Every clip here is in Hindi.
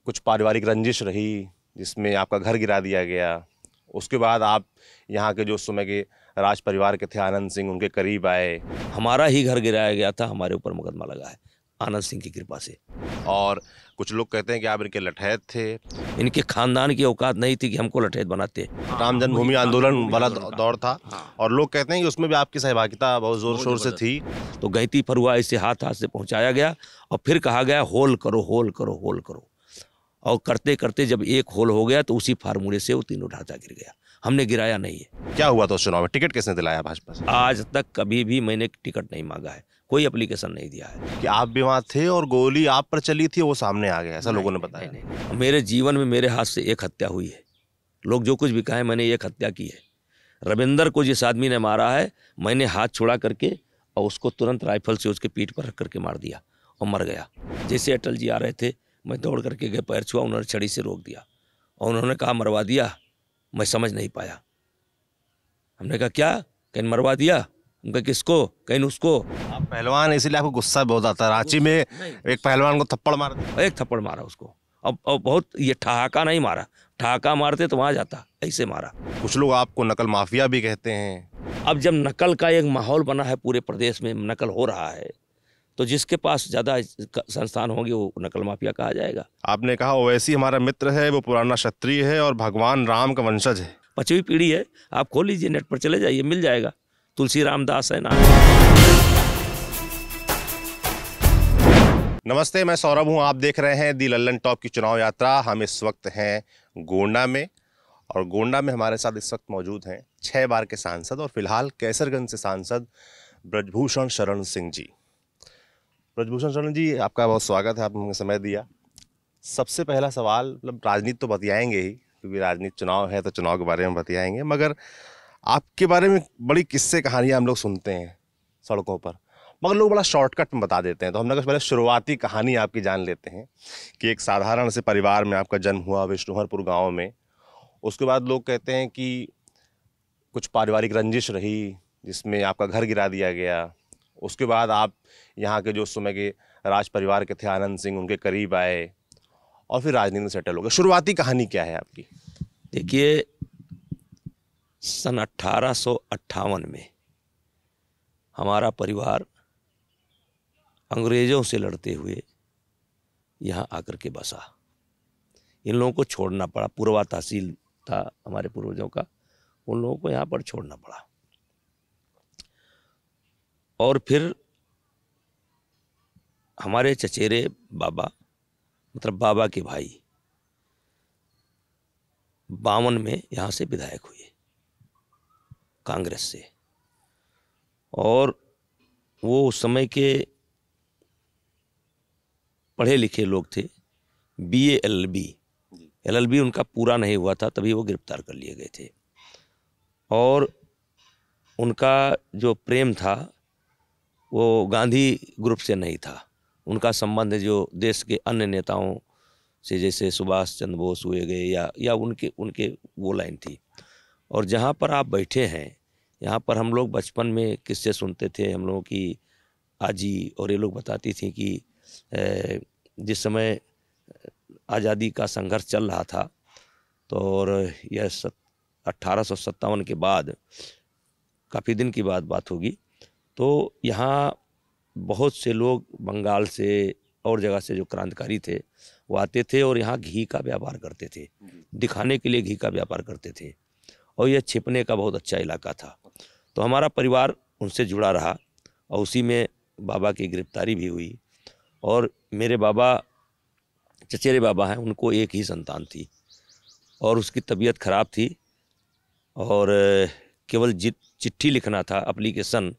कुछ पारिवारिक रंजिश रही जिसमें आपका घर गिरा दिया गया। उसके बाद आप यहाँ के जो उस समय के राज परिवार के थे आनंद सिंह, उनके करीब आए। हमारा ही घर गिराया गया था, हमारे ऊपर मुकदमा लगा है आनंद सिंह की कृपा से। और कुछ लोग कहते हैं कि आप इनके लठैत थे। इनके खानदान की औकात नहीं थी कि हमको लठैत बनाते। राम जन्मभूमि आंदोलन वाला दौर था हाँ। और लोग कहते हैं कि उसमें भी आपकी सहभागिता बहुत जोर शोर से थी। तो गैती फरुआ इसे हाथ हाथ से पहुंचाया गया और फिर कहा गया होल करो होल करो होल करो, और करते करते जब एक होल हो गया तो उसी फार्मूले से वो तीनों ढांचा गिर गया। हमने गिराया नहीं है। क्या हुआ था उस चुनाव में? टिकट किसने दिलाया भाजपा से? आज तक कभी भी मैंने टिकट नहीं मांगा है, कोई एप्लीकेशन नहीं दिया है। कि आप भी वहाँ थे और गोली आप पर चली थी, वो सामने आ गया, ऐसा लोगों ने बताया। नहीं। मेरे जीवन में मेरे हाथ से एक हत्या हुई है। लोग जो कुछ भी कहें, मैंने एक हत्या की है। रविंदर को जिस आदमी ने मारा है, मैंने हाथ छुड़ा करके और उसको तुरंत राइफल से उसके पीठ पर रख करके मार दिया और मर गया। जैसे अटल जी आ रहे थे, मैं दौड़ करके गए, पैर छुआ, उन्होंने छड़ी से रोक दिया और उन्होंने कहा मरवा दिया। मैं समझ नहीं पाया। हमने कहा क्या? कहीं मरवा दिया? उनका किसको? कहीं उसको। आप पहलवान, इसीलिए आपको गुस्सा बहुत आता है। रांची में एक पहलवान को थप्पड़ मार दिया। एक थप्पड़ मारा उसको। अब बहुत, ये ठहाका नहीं मारा, ठहाका मारते तो वहां जाता, ऐसे मारा। कुछ लोग आपको नकल माफिया भी कहते हैं। अब जब नकल का एक माहौल बना है, पूरे प्रदेश में नकल हो रहा है, तो जिसके पास ज़्यादा संस्थान होंगे वो नकल माफिया कहा जाएगा। आपने कहा ओवैसी हमारा मित्र है, वो पुराना क्षत्रिय है और भगवान राम का वंशज है। 5वीं पीढ़ी है। आप खोल लीजिए, नेट पर चले जाइए, मिल जाएगा। तुलसी रामदास है नाम। नमस्ते, मैं सौरभ हूं। आप देख रहे हैं दी लल्लन टॉप की चुनाव यात्रा। हम इस वक्त हैं गोंडा में और गोंडा में हमारे साथ इस वक्त मौजूद हैं 6 बार के सांसद और फिलहाल कैसरगंज से सांसद ब्रजभूषण शरण सिंह जी। ब्रजभूषण शरण जी, आपका बहुत स्वागत है, आपने समय दिया। सबसे पहला सवाल, मतलब राजनीति तो बतियाएंगे ही, क्योंकि राजनीति चुनाव है तो चुनाव के बारे में बतियाएंगे, मगर आपके बारे में बड़ी किस्से कहानियां हम लोग सुनते हैं सड़कों पर, मगर लोग बड़ा शॉर्टकट में बता देते हैं। तो हमने कहा पहले शुरुआती कहानी आपकी जान लेते हैं कि एक साधारण से परिवार में आपका जन्म हुआ विष्णुहरपुर गांव में। उसके बाद लोग कहते हैं कि कुछ पारिवारिक रंजिश रही जिसमें आपका घर गिरा दिया गया। उसके बाद आप यहाँ के जो उस समय के राज परिवार के थे आनंद सिंह, उनके करीब आए और फिर राजनीति में सेटल हो गए। शुरुआती कहानी क्या है आपकी? देखिए, सन 1858 में हमारा परिवार अंग्रेज़ों से लड़ते हुए यहाँ आकर के बसा। इन लोगों को छोड़ना पड़ा, पूर्वा तहसील था हमारे पूर्वजों का, उन लोगों को यहाँ पर छोड़ना पड़ा। और फिर हमारे चचेरे बाबा, मतलब बाबा के भाई, 52 में यहाँ से विधायक हुए कांग्रेस से। और वो उस समय के पढ़े लिखे लोग थे। BA LLB उनका पूरा नहीं हुआ था, तभी वो गिरफ्तार कर लिए गए थे। और उनका जो प्रेम था वो गांधी ग्रुप से नहीं था। उनका संबंध जो देश के अन्य नेताओं से, जैसे सुभाष चंद्र बोस हुए गए, या उनके उनके वो लाइन थी। और जहाँ पर आप बैठे हैं, यहाँ पर हम लोग बचपन में किस्से सुनते थे। हम लोगों की आजी और ये लोग बताती थी कि जिस समय आज़ादी का संघर्ष चल रहा था, तो और यह 1857 के बाद, काफ़ी दिन की बात होगी, तो यहाँ बहुत से लोग बंगाल से और जगह से जो क्रांतिकारी थे वो आते थे और यहाँ घी का व्यापार करते थे, दिखाने के लिए घी का व्यापार करते थे। और यह छिपने का बहुत अच्छा इलाका था। तो हमारा परिवार उनसे जुड़ा रहा और उसी में बाबा की गिरफ्तारी भी हुई। और मेरे बाबा, चचेरे बाबा हैं, उनको एक ही संतान थी और उसकी तबीयत खराब थी और केवल चिट्ठी लिखना था, एप्लीकेशन।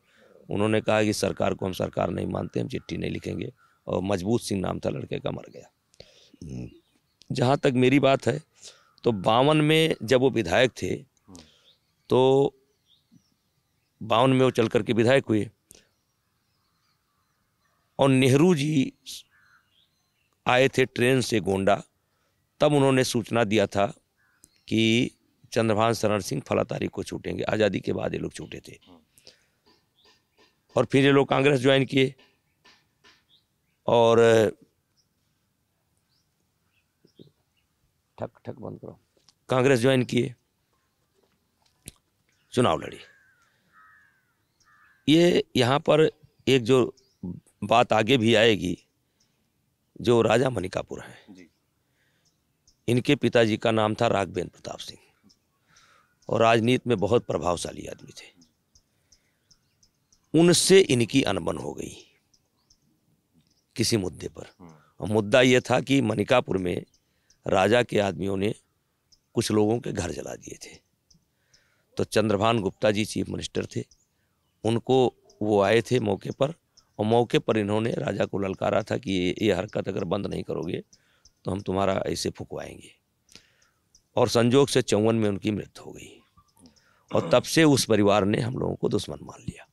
उन्होंने कहा कि सरकार को हम सरकार नहीं मानते, हम चिट्ठी नहीं लिखेंगे, और मजबूत सिंह नाम था लड़के का, मर गया। जहाँ तक मेरी बात है, तो 52 में जब वो विधायक थे, तो 52 में वो चल करके विधायक हुए और नेहरू जी आए थे ट्रेन से गोंडा। तब उन्होंने सूचना दिया था कि चंद्रभान शरण सिंह फला तारीख को छूटेंगे। आज़ादी के बाद ये लोग छूटे थे और फिर ये लोग कांग्रेस ज्वाइन किए। और ठक ठक बंद करो। कांग्रेस ज्वाइन किए, चुनाव लड़ी। ये यहाँ पर एक जो बात आगे भी आएगी, जो राजा मनिकापुर हैं, इनके पिताजी का नाम था राघवेंद्र प्रताप सिंह और राजनीति में बहुत प्रभावशाली आदमी थे। उनसे इनकी अनबन हो गई किसी मुद्दे पर, और मुद्दा ये था कि मनिकापुर में राजा के आदमियों ने कुछ लोगों के घर जला दिए थे। तो चंद्रभान गुप्ता जी चीफ मिनिस्टर थे, उनको वो आए थे मौके पर, और मौके पर इन्होंने राजा को ललकारा था कि ये हरकत अगर बंद नहीं करोगे तो हम तुम्हारा ऐसे फुकवाएंगे। और संजोग से 54 में उनकी मृत्यु हो गई, और तब से उस परिवार ने हम लोगों को दुश्मन मान लिया।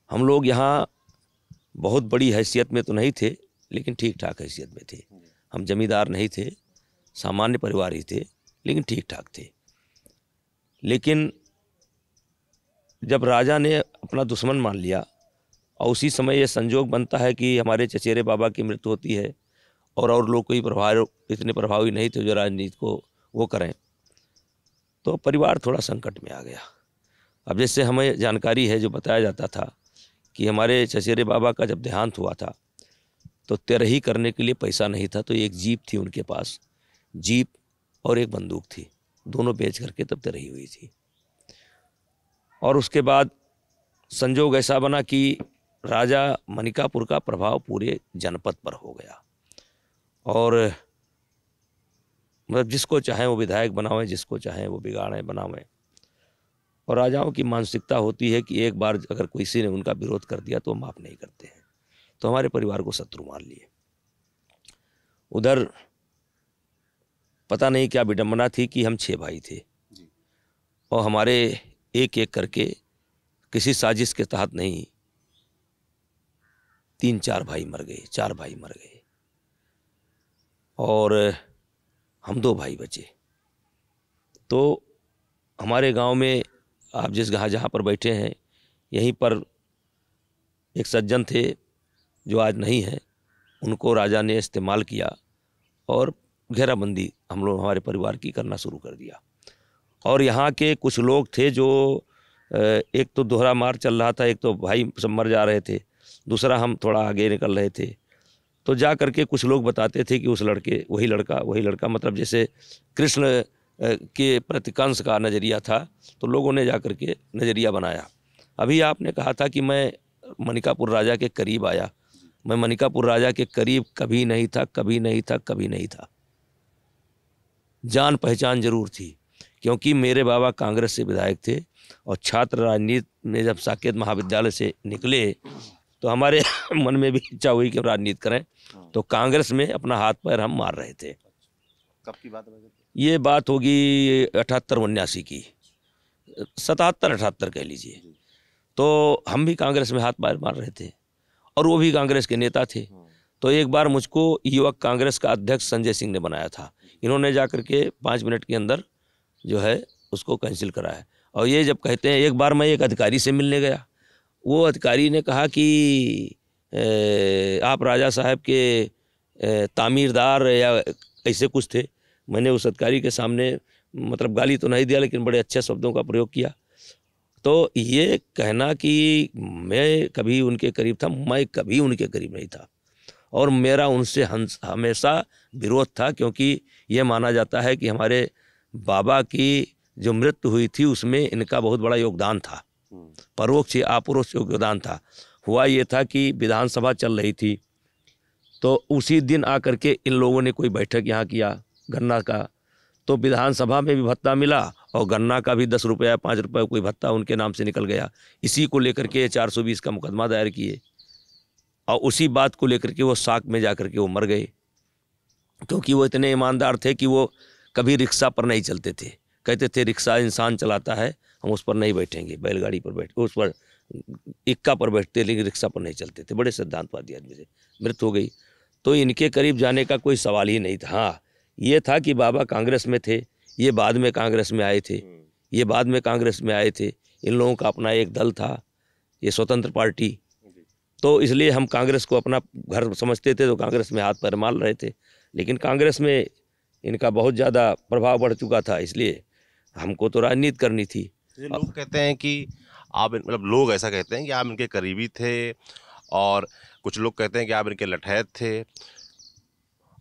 हम लोग यहाँ बहुत बड़ी हैसियत में तो नहीं थे, लेकिन ठीक ठाक हैसियत में थे। हम जमींदार नहीं थे, सामान्य परिवार ही थे, लेकिन ठीक ठाक थे। लेकिन जब राजा ने अपना दुश्मन मान लिया, और उसी समय ये संजोग बनता है कि हमारे चचेरे बाबा की मृत्यु होती है, और लोग कोई इतने प्रभावी नहीं थे जो राजनीति को वो करें, तो परिवार थोड़ा संकट में आ गया। अब जैसे हमें जानकारी है, जो बताया जाता था कि हमारे चचेरे बाबा का जब देहांत हुआ था तो तेरही करने के लिए पैसा नहीं था, तो एक जीप थी उनके पास, जीप और एक बंदूक थी, दोनों बेच करके तब तेरही हुई थी। और उसके बाद संजोग ऐसा बना कि राजा मनिकापुर का प्रभाव पूरे जनपद पर हो गया, और मतलब जिसको चाहें वो विधायक बनावें, जिसको चाहें वो बिगाड़ें बनावें। और राजाओं की मानसिकता होती है कि एक बार अगर किसी ने उनका विरोध कर दिया तो माफ़ नहीं करते हैं। तो हमारे परिवार को शत्रु मान लिए। उधर पता नहीं क्या विडंबना थी कि हम 6 भाई थे, और हमारे एक एक करके किसी साजिश के तहत नहीं, 3-4 भाई मर गए, 4 भाई मर गए, और हम 2 भाई बचे। तो हमारे गांव में, आप जिस जहाँ पर बैठे हैं, यहीं पर एक सज्जन थे जो आज नहीं है, उनको राजा ने इस्तेमाल किया और घेराबंदी हम लोग हमारे परिवार की करना शुरू कर दिया। और यहाँ के कुछ लोग थे जो एक तो दोहरा मार चल रहा था, एक तो भाई सब मर जा रहे थे, दूसरा हम थोड़ा आगे निकल रहे थे। तो जा करके कुछ लोग बताते थे कि उस लड़के वही लड़का मतलब जैसे कृष्ण के प्रति कंस का नज़रिया था, तो लोगों ने जा करके नज़रिया बनाया। अभी आपने कहा था कि मैं मनिकापुर राजा के करीब आया, मैं मनिकापुर राजा के करीब कभी नहीं था। जान पहचान जरूर थी, क्योंकि मेरे बाबा कांग्रेस से विधायक थे, और छात्र राजनीति में जब साकेत महाविद्यालय से निकले तो हमारे मन में भी इच्छा हुई कि राजनीति करें। तो कांग्रेस में अपना हाथ पैर हम मार रहे थे। कब की बात है? ये बात होगी 78-79 की, 77-78 कह लीजिए। तो हम भी कांग्रेस में हाथ पैर मार रहे थे, और वो भी कांग्रेस के नेता थे। तो एक बार मुझको युवक कांग्रेस का अध्यक्ष संजय सिंह ने बनाया था। इन्होंने जा करके 5 मिनट के अंदर जो है उसको कैंसिल कराया। और ये जब कहते हैं, एक बार मैं एक अधिकारी से मिलने गया, वो अधिकारी ने कहा कि आप राजा साहब के तामीरदार या ऐसे कुछ थे। मैंने उस अधिकारी के सामने मतलब गाली तो नहीं दिया, लेकिन बड़े अच्छे शब्दों का प्रयोग किया। तो ये कहना कि मैं कभी उनके करीब था, मैं कभी उनके करीब नहीं था, और मेरा उनसे हमेशा विरोध था, क्योंकि ये माना जाता है कि हमारे बाबा की जो मृत्यु हुई थी उसमें इनका बहुत बड़ा योगदान था, परोक्ष या अपरोक्ष योगदान था। हुआ ये था कि विधानसभा चल रही थी, तो उसी दिन आकर के इन लोगों ने कोई बैठक यहाँ किया गन्ना का, तो विधानसभा में भी भत्ता मिला, और गन्ना का भी 10 रुपया 5 रुपये कोई भत्ता उनके नाम से निकल गया। इसी को लेकर के 420 का मुकदमा दायर किए, और उसी बात को लेकर के वो साक में जा कर के वो मर गए, क्योंकि वो इतने ईमानदार थे कि वो कभी रिक्शा पर नहीं चलते थे। कहते थे रिक्शा इंसान चलाता है, हम उस पर नहीं बैठेंगे, बैलगाड़ी पर बैठ, उस पर इक्का पर बैठते, लेकिन रिक्शा पर नहीं चलते थे। बड़े सिद्धांतवादी आदमी थे। मृत्यु हो गई, तो इनके करीब जाने का कोई सवाल ही नहीं था। हाँ, ये था कि बाबा कांग्रेस में थे, ये बाद में कांग्रेस में आए थे, इन लोगों का अपना एक दल था, ये स्वतंत्र पार्टी। तो इसलिए हम कांग्रेस को अपना घर समझते थे, तो कांग्रेस में हाथ पैर मार रहे थे। लेकिन कांग्रेस में इनका बहुत ज़्यादा प्रभाव बढ़ चुका था, इसलिए हमको तो राजनीति करनी थी। ये लोग कहते हैं कि आप मतलब लोग ऐसा कहते हैं कि आप इनके करीबी थे, और कुछ लोग कहते हैं कि आप इनके लठैत थे,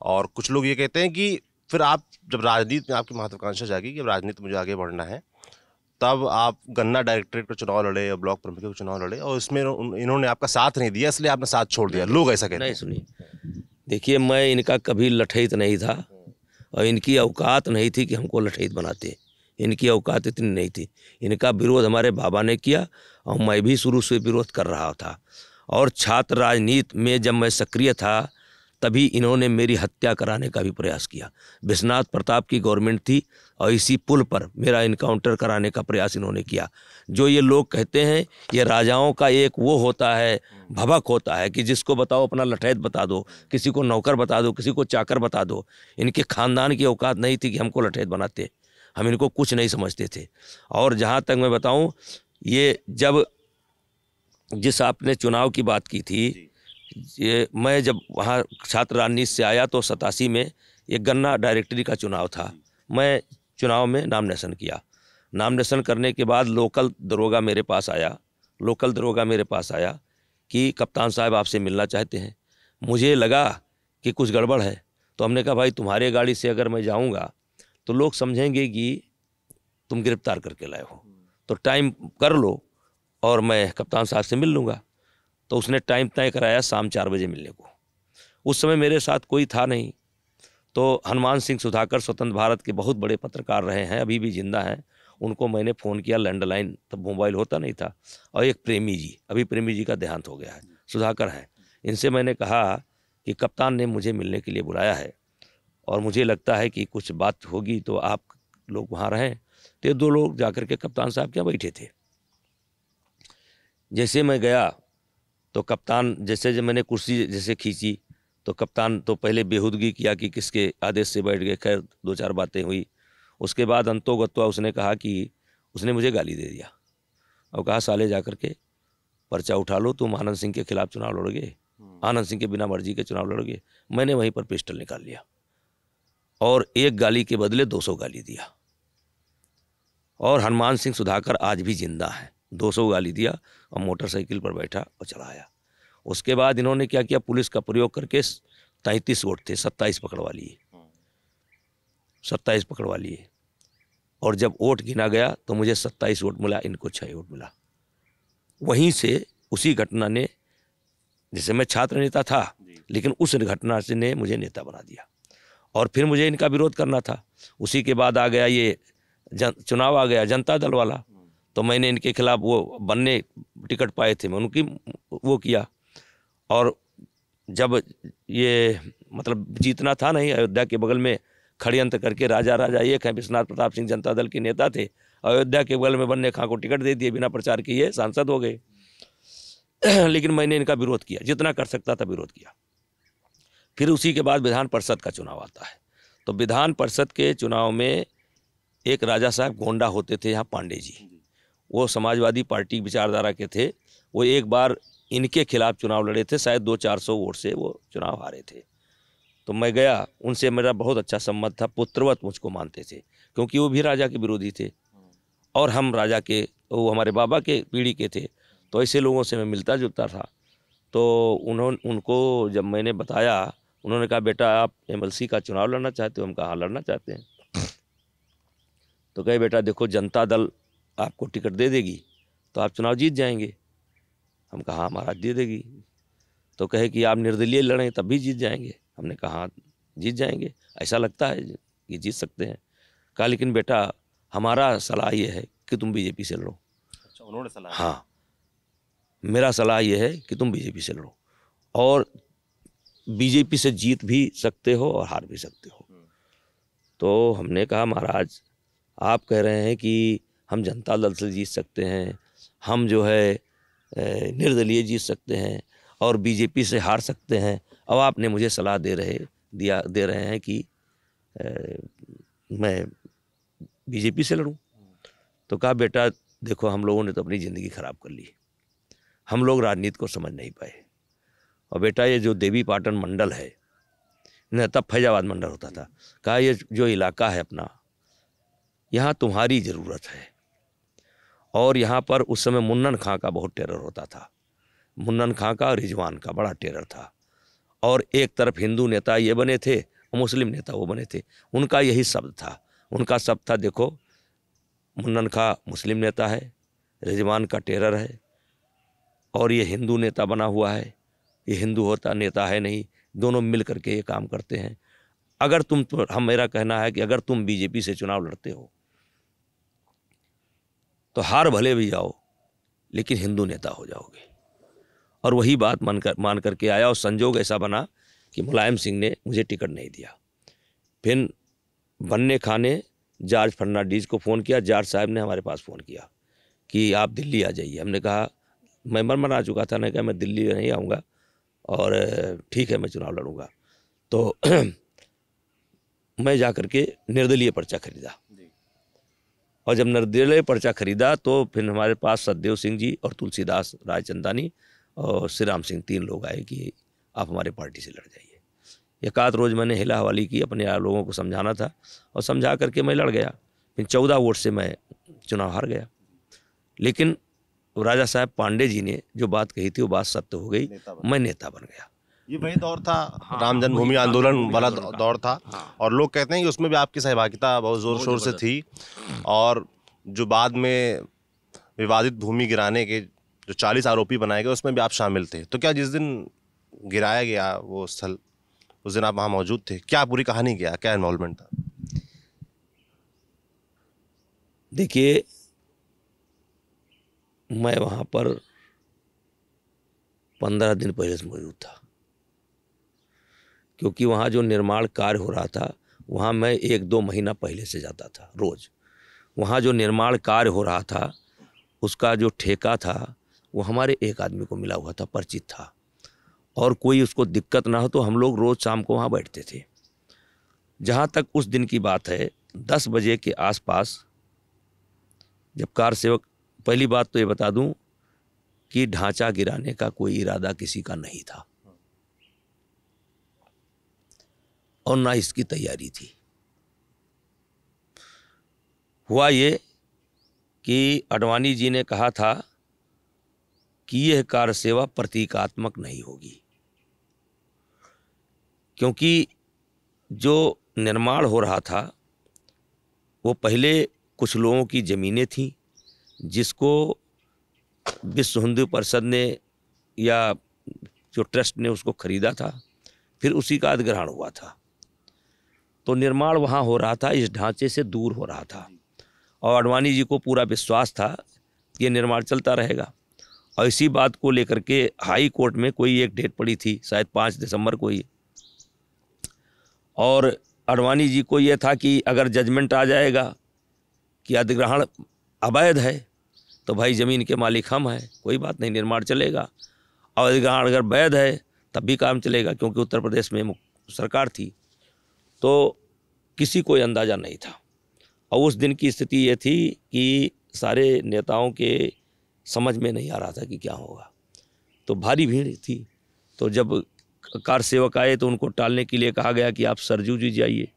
और कुछ लोग ये कहते हैं कि फिर आप जब राजनीति में आपकी महत्वाकांक्षा जागी कि अब राजनीति में मुझे आगे बढ़ना है, तब आप गन्ना डायरेक्टरेट का चुनाव लड़े या ब्लॉक प्रमुख का चुनाव लड़े, और इसमें इन्होंने आपका साथ नहीं दिया, इसलिए आपने साथ छोड़ दिया। लोग ऐसा कहते नहीं हैं। सुनिए, देखिए मैं इनका कभी लठैत नहीं था, और इनकी औकात नहीं थी कि हमको लठैत बनाते। इनकी औकात इतनी नहीं थी। इनका विरोध हमारे बाबा ने किया, और मैं भी शुरू से विरोध कर रहा था। और छात्र राजनीति में जब मैं सक्रिय था, तभी इन्होंने मेरी हत्या कराने का भी प्रयास किया। विश्वनाथ प्रताप की गवर्नमेंट थी, और इसी पुल पर मेरा इनकाउंटर कराने का प्रयास इन्होंने किया। जो ये लोग कहते हैं, ये राजाओं का एक वो होता है, भभक होता है कि जिसको बताओ अपना लठैत बता दो, किसी को नौकर बता दो, किसी को चाकर बता दो। इनके खानदान की औकात नहीं थी कि हमको लठैत बनाते। हम इनको कुछ नहीं समझते थे। और जहाँ तक मैं बताऊँ, ये जब जिस आपने चुनाव की बात की थी, ये मैं जब वहाँ छात्र राजनीति से आया तो 87 में ये गन्ना डायरेक्टरी का चुनाव था। मैं चुनाव में नामिनेशन किया। नामिनेशन करने के बाद लोकल दरोगा मेरे पास आया कि कप्तान साहब आपसे मिलना चाहते हैं। मुझे लगा कि कुछ गड़बड़ है, तो हमने कहा भाई तुम्हारे गाड़ी से अगर मैं जाऊँगा तो लोग समझेंगे कि तुम गिरफ्तार करके लाए हो, तो टाइम कर लो और मैं कप्तान साहब से मिल लूँगा। तो उसने टाइम तय कराया शाम 4 बजे मिलने को। उस समय मेरे साथ कोई था नहीं। तो हनुमान सिंह सुधाकर स्वतंत्र भारत के बहुत बड़े पत्रकार रहे हैं, अभी भी जिंदा हैं। उनको मैंने फ़ोन किया, लैंडलाइन तब मोबाइल होता नहीं था। और एक प्रेमी जी, अभी प्रेमी जी का देहांत हो गया है, सुधाकर हैं। इनसे मैंने कहा कि कप्तान ने मुझे मिलने के लिए बुलाया है, और मुझे लगता है कि कुछ बात होगी, तो आप लोग वहाँ रहें। तो ये 2 लोग जाकर के कप्तान साहब क्या बैठे थे। जैसे मैं गया तो कप्तान, जैसे जब मैंने कुर्सी जैसे खींची, तो कप्तान तो पहले बेहूदगी किया कि किसके आदेश से बैठ गए। खैर 2-4 बातें हुई। उसके बाद अंतोगत्वा उसने कहा कि उसने मुझे गाली दे दिया और कहा साले जा कर के पर्चा उठा लो, तुम आनंद सिंह के खिलाफ चुनाव लड़ोगे, आनंद सिंह के बिना मर्जी के चुनाव लड़ोगे। मैंने वहीं पर पिस्टल निकाल लिया और एक गाली के बदले 200 गाली दिया। और हनुमान सिंह सुधाकर आज भी जिंदा है। 200 गाली दिया और मोटरसाइकिल पर बैठा और चला आया। उसके बाद इन्होंने क्या किया, पुलिस का प्रयोग करके 33 वोट थे, 27 पकड़वा लिए, 27 पकड़वा लिए। और जब वोट गिना गया तो मुझे 27 वोट मिला, इनको 6 वोट मिला। वहीं से उसी घटना ने, जैसे मैं छात्र नेता था, लेकिन उस घटना से ने मुझे नेता बना दिया। और फिर मुझे इनका विरोध करना था। उसी के बाद आ गया ये चुनाव आ गया जनता दल वाला, तो मैंने इनके खिलाफ वो बनने टिकट पाए थे, मैं उनकी वो किया। और जब ये मतलब जीतना था नहीं, अयोध्या के बगल में षड्यंत्र करके राजा एक हैं, विश्वनाथ प्रताप सिंह जनता दल के नेता थे, अयोध्या के बगल में बनने खां को टिकट दे दिए, बिना प्रचार किए सांसद हो गए। लेकिन मैंने इनका विरोध किया, जितना कर सकता था विरोध किया। फिर उसी के बाद विधान परिषद का चुनाव आता है। तो विधान परिषद के चुनाव में एक राजा साहब गोंडा होते थे यहाँ, पांडे जी, वो समाजवादी पार्टी विचारधारा के थे। वो एक बार इनके खिलाफ चुनाव लड़े थे, शायद 200-400 वोट से वो चुनाव हारे थे। तो मैं गया, उनसे मेरा बहुत अच्छा संबंध था, पुत्रवत मुझको मानते थे, क्योंकि वो भी राजा के विरोधी थे और हम राजा के, वो हमारे बाबा के पीढ़ी के थे। तो ऐसे लोगों से मैं मिलता जुलता था। तो उनको जब मैंने बताया, उन्होंने कहा बेटा आप MLC का चुनाव लड़ना चाहते हो? हम कहा हाँ लड़ना चाहते हैं। तो कहे बेटा देखो, जनता दल आपको टिकट दे देगी तो आप चुनाव जीत जाएंगे। हम कहा हाँ महाराज दे देगी। तो कहे कि आप निर्दलीय लड़ें तब भी जीत जाएंगे। हमने कहा हाँ जीत जाएंगे, ऐसा लगता है कि जीत सकते हैं। कहा लेकिन बेटा हमारा सलाह ये है कि तुम BJP से लड़ो। अच्छा, उन्होंने सलाह? हाँ, मेरा सलाह ये है कि तुम BJP से लड़ो, और BJP से जीत भी सकते हो और हार भी सकते हो। तो हमने कहा महाराज आप कह रहे हैं कि हम जनता दल से जीत सकते हैं, हम जो है निर्दलीय जीत सकते हैं और BJP से हार सकते हैं, अब आपने मुझे सलाह दे रहे हैं कि मैं BJP से लड़ूं। तो कहा बेटा देखो, हम लोगों ने तो अपनी ज़िंदगी ख़राब कर ली, हम लोग राजनीति को समझ नहीं पाए। और बेटा ये जो देवी पाटन मंडल है, नहीं, तब फैजाबाद मंडल होता था। कहा ये जो इलाका है अपना, यहाँ तुम्हारी ज़रूरत है। और यहाँ पर उस समय मुन्नन खां का बहुत टेरर होता था, मुन्नन खां का और रिजवान का बड़ा टेरर था। और एक तरफ हिंदू नेता ये बने थे, मुस्लिम नेता वो बने थे। उनका यही शब्द था, उनका शब्द था, देखो मुन्नन खां मुस्लिम नेता है, रिजवान का टेरर है, और ये हिंदू नेता बना हुआ है, ये हिंदू होता नेता है नहीं, दोनों मिल करके ये काम करते हैं। अगर तुम तो हम मेरा कहना है कि अगर तुम बीजेपी से चुनाव लड़ते हो तो हार भले भी जाओ, लेकिन हिंदू नेता हो जाओगे। और वही बात मान करके आया, और संजोग ऐसा बना कि मुलायम सिंह ने मुझे टिकट नहीं दिया। फिर बन्ने खां ने जॉर्ज फर्नांडीज को फ़ोन किया, जॉर्ज साहब ने हमारे पास फ़ोन किया कि आप दिल्ली आ जाइए। हमने कहा, मैं मना चुका था, मैं कहा मैं दिल्ली नहीं आऊँगा, और ठीक है मैं चुनाव लड़ूंगा। तो मैं जा कर के निर्दलीय पर्चा खरीदा, और जब निर्दलीय पर्चा खरीदा तो फिर हमारे पास सतदेव सिंह जी और तुलसीदास रायचंदानी और श्री राम सिंह 3 लोग आए कि आप हमारे पार्टी से लड़ जाइए। एक आध रोज़ मैंने हिला हवाली की, अपने लोगों को समझाना था, और समझा करके मैं लड़ गया। फिर 14 वोट से मैं चुनाव हार गया। लेकिन राजा साहब पांडे जी ने जो बात कही थी वो बात सत्य हो गई, मैं नेता बन गया। ये वही दौर था, राम जन्मभूमि आंदोलन वाला दौर था। और लोग कहते हैं कि उसमें भी आपकी सहभागिता बहुत ज़ोर शोर से थी। और जो बाद में विवादित भूमि गिराने के जो 40 आरोपी बनाए गए, उसमें भी आप शामिल थे। तो क्या जिस दिन गिराया गया वो स्थल, उस दिन आप वहाँ मौजूद थे? क्या पूरी कहानी, क्या इन्वॉल्वमेंट था? देखिए, मैं वहाँ पर 15 दिन पहले से मौजूद था, क्योंकि वहाँ जो निर्माण कार्य हो रहा था, वहाँ मैं 1-2 महीना पहले से जाता था रोज़। वहाँ जो निर्माण कार्य हो रहा था, उसका जो ठेका था वो हमारे एक आदमी को मिला हुआ था, परिचित था, और कोई उसको दिक्कत ना हो तो हम लोग रोज़ शाम को वहाँ बैठते थे। जहाँ तक उस दिन की बात है, 10 बजे के आसपास जब कार सेवक, पहली बात तो ये बता दूं कि ढांचा गिराने का कोई इरादा किसी का नहीं था, और ना इसकी तैयारी थी। हुआ ये कि आडवाणी जी ने कहा था कि यह कार सेवा प्रतीकात्मक नहीं होगी, क्योंकि जो निर्माण हो रहा था वो पहले कुछ लोगों की ज़मीनें थीं, जिसको विश्व हिंदू परिषद ने या जो ट्रस्ट ने उसको खरीदा था, फिर उसी का अधिग्रहण हुआ था। तो निर्माण वहाँ हो रहा था, इस ढांचे से दूर हो रहा था, और आडवाणी जी को पूरा विश्वास था कि ये निर्माण चलता रहेगा। और इसी बात को लेकर के हाई कोर्ट में कोई एक डेट पड़ी थी, शायद 5 दिसंबर को ही, और आडवाणी जी को ये था कि अगर जजमेंट आ जाएगा कि अधिग्रहण अवैध है तो भाई ज़मीन के मालिक हम हैं, कोई बात नहीं, निर्माण चलेगा। और अधिग्रहण अगर वैध है तब भी काम चलेगा, क्योंकि उत्तर प्रदेश में सरकार थी। तो किसी को अंदाज़ा नहीं था। और उस दिन की स्थिति ये थी कि सारे नेताओं के समझ में नहीं आ रहा था कि क्या होगा, तो भारी भीड़ थी। तो जब कार सेवक आए तो उनको टालने के लिए कहा गया कि आप सरजू जी जाइए।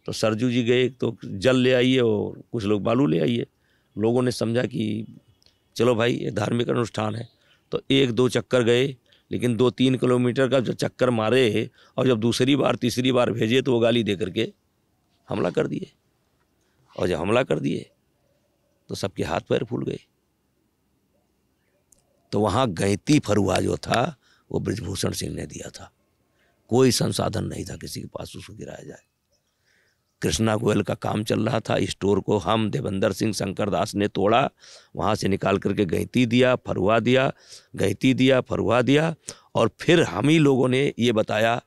तो सरजू जी गए तो जल ले आइए और कुछ लोग बालू ले आइए। लोगों ने समझा कि चलो भाई ये धार्मिक अनुष्ठान है, तो 1-2 चक्कर गए, लेकिन 2-3 किलोमीटर का जब चक्कर मारे और जब दूसरी बार तीसरी बार भेजे तो वो गाली दे करके हमला कर दिए। और जब हमला कर दिए तो सबके हाथ पैर फूल गए। तो वहाँ गैती फरुआ जो था वो बृजभूषण सिंह ने दिया था, कोई संसाधन नहीं था किसी के पास उसको गिराया जाए। कृष्णा गोयल का काम चल रहा था, स्टोर को हम देवेंद्र सिंह शंकर दास ने तोड़ा, वहाँ से निकाल करके गैती दिया, फरुआ दिया, गैती दिया, फरुआ दिया। और फिर हम ही लोगों ने ये बताया,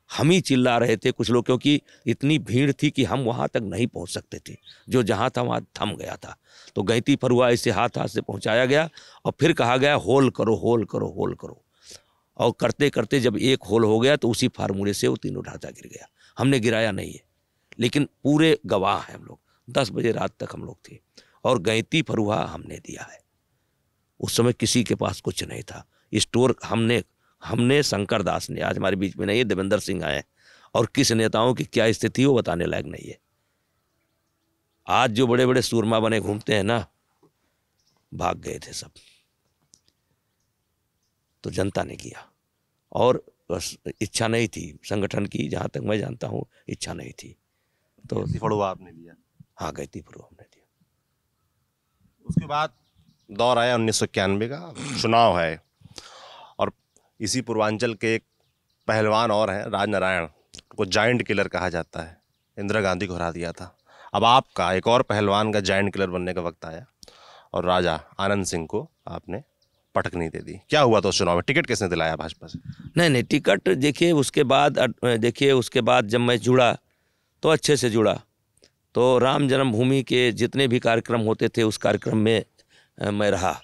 हम ही चिल्ला रहे थे कुछ लोग, क्योंकि इतनी भीड़ थी कि हम वहाँ तक नहीं पहुँच सकते थे, जो जहाँ था वहाँ थम गया था। तो गैती फरुआ ऐसे हाथ हाथ से पहुँचाया गया और फिर कहा गया होल करो, होल करो, होल करो। और करते करते जब एक होल हो गया तो उसी फार्मूले से वो तीनों ढांचा गिर गया। हमने गिराया नहीं है, लेकिन पूरे गवाह हैं हम लोग। 10 बजे रात तक हम लोग थे और गैती फरुआ हमने दिया है। उस समय किसी के पास कुछ नहीं था। स्टोर हमने शंकर दास ने, आज हमारे बीच में नहीं है, देवेंद्र सिंह आए, और किस नेताओं की क्या स्थिति है वो बताने लायक नहीं है। आज जो बड़े बड़े सूरमा बने घूमते हैं ना, भाग गए थे सब, तो जनता ने किया। और बस इच्छा नहीं थी संगठन की, जहाँ तक मैं जानता हूँ इच्छा नहीं थी। तो फड़ुआ आपने लिया। हाँ, गैती फड़ुआ हमने दिया। उसके बाद दौर आया 1991 का, चुनाव है, और इसी पूर्वांचल के एक पहलवान और हैं, राजनारायण को जायंट किलर कहा जाता है, इंदिरा गांधी को हरा दिया था। अब आपका एक और पहलवान का जायंट किलर बनने का वक्त आया और राजा आनंद सिंह को आपने पटक नहीं दे दी। क्या हुआ था उस चुनाव में? टिकट किसने दिलाया भाजपा से? नहीं, टिकट देखिए उसके बाद जब मैं जुड़ा तो अच्छे से जुड़ा। तो राम जन्मभूमि के जितने भी कार्यक्रम होते थे उस कार्यक्रम में मैं रहा।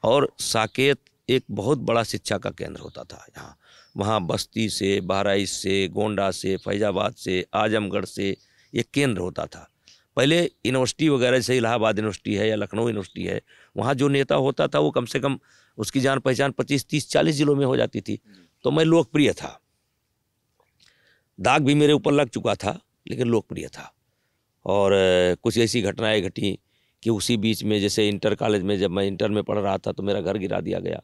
और साकेत एक बहुत बड़ा शिक्षा का केंद्र होता था यहाँ। वहाँ बस्ती से, बहराइच से, गोंडा से, फैजाबाद से, आजमगढ़ से एक केंद्र होता था। पहले यूनिवर्सिटी वगैरह से, इलाहाबाद यूनिवर्सिटी है या लखनऊ यूनिवर्सिटी है, वहाँ जो नेता होता था वो कम से कम उसकी जान पहचान 25, 30, 40 जिलों में हो जाती थी। तो मैं लोकप्रिय था। दाग भी मेरे ऊपर लग चुका था लेकिन लोकप्रिय था। और कुछ ऐसी घटनाएं घटी कि उसी बीच में, जैसे इंटर कॉलेज में जब मैं इंटर में पढ़ रहा था तो मेरा घर गिरा दिया गया।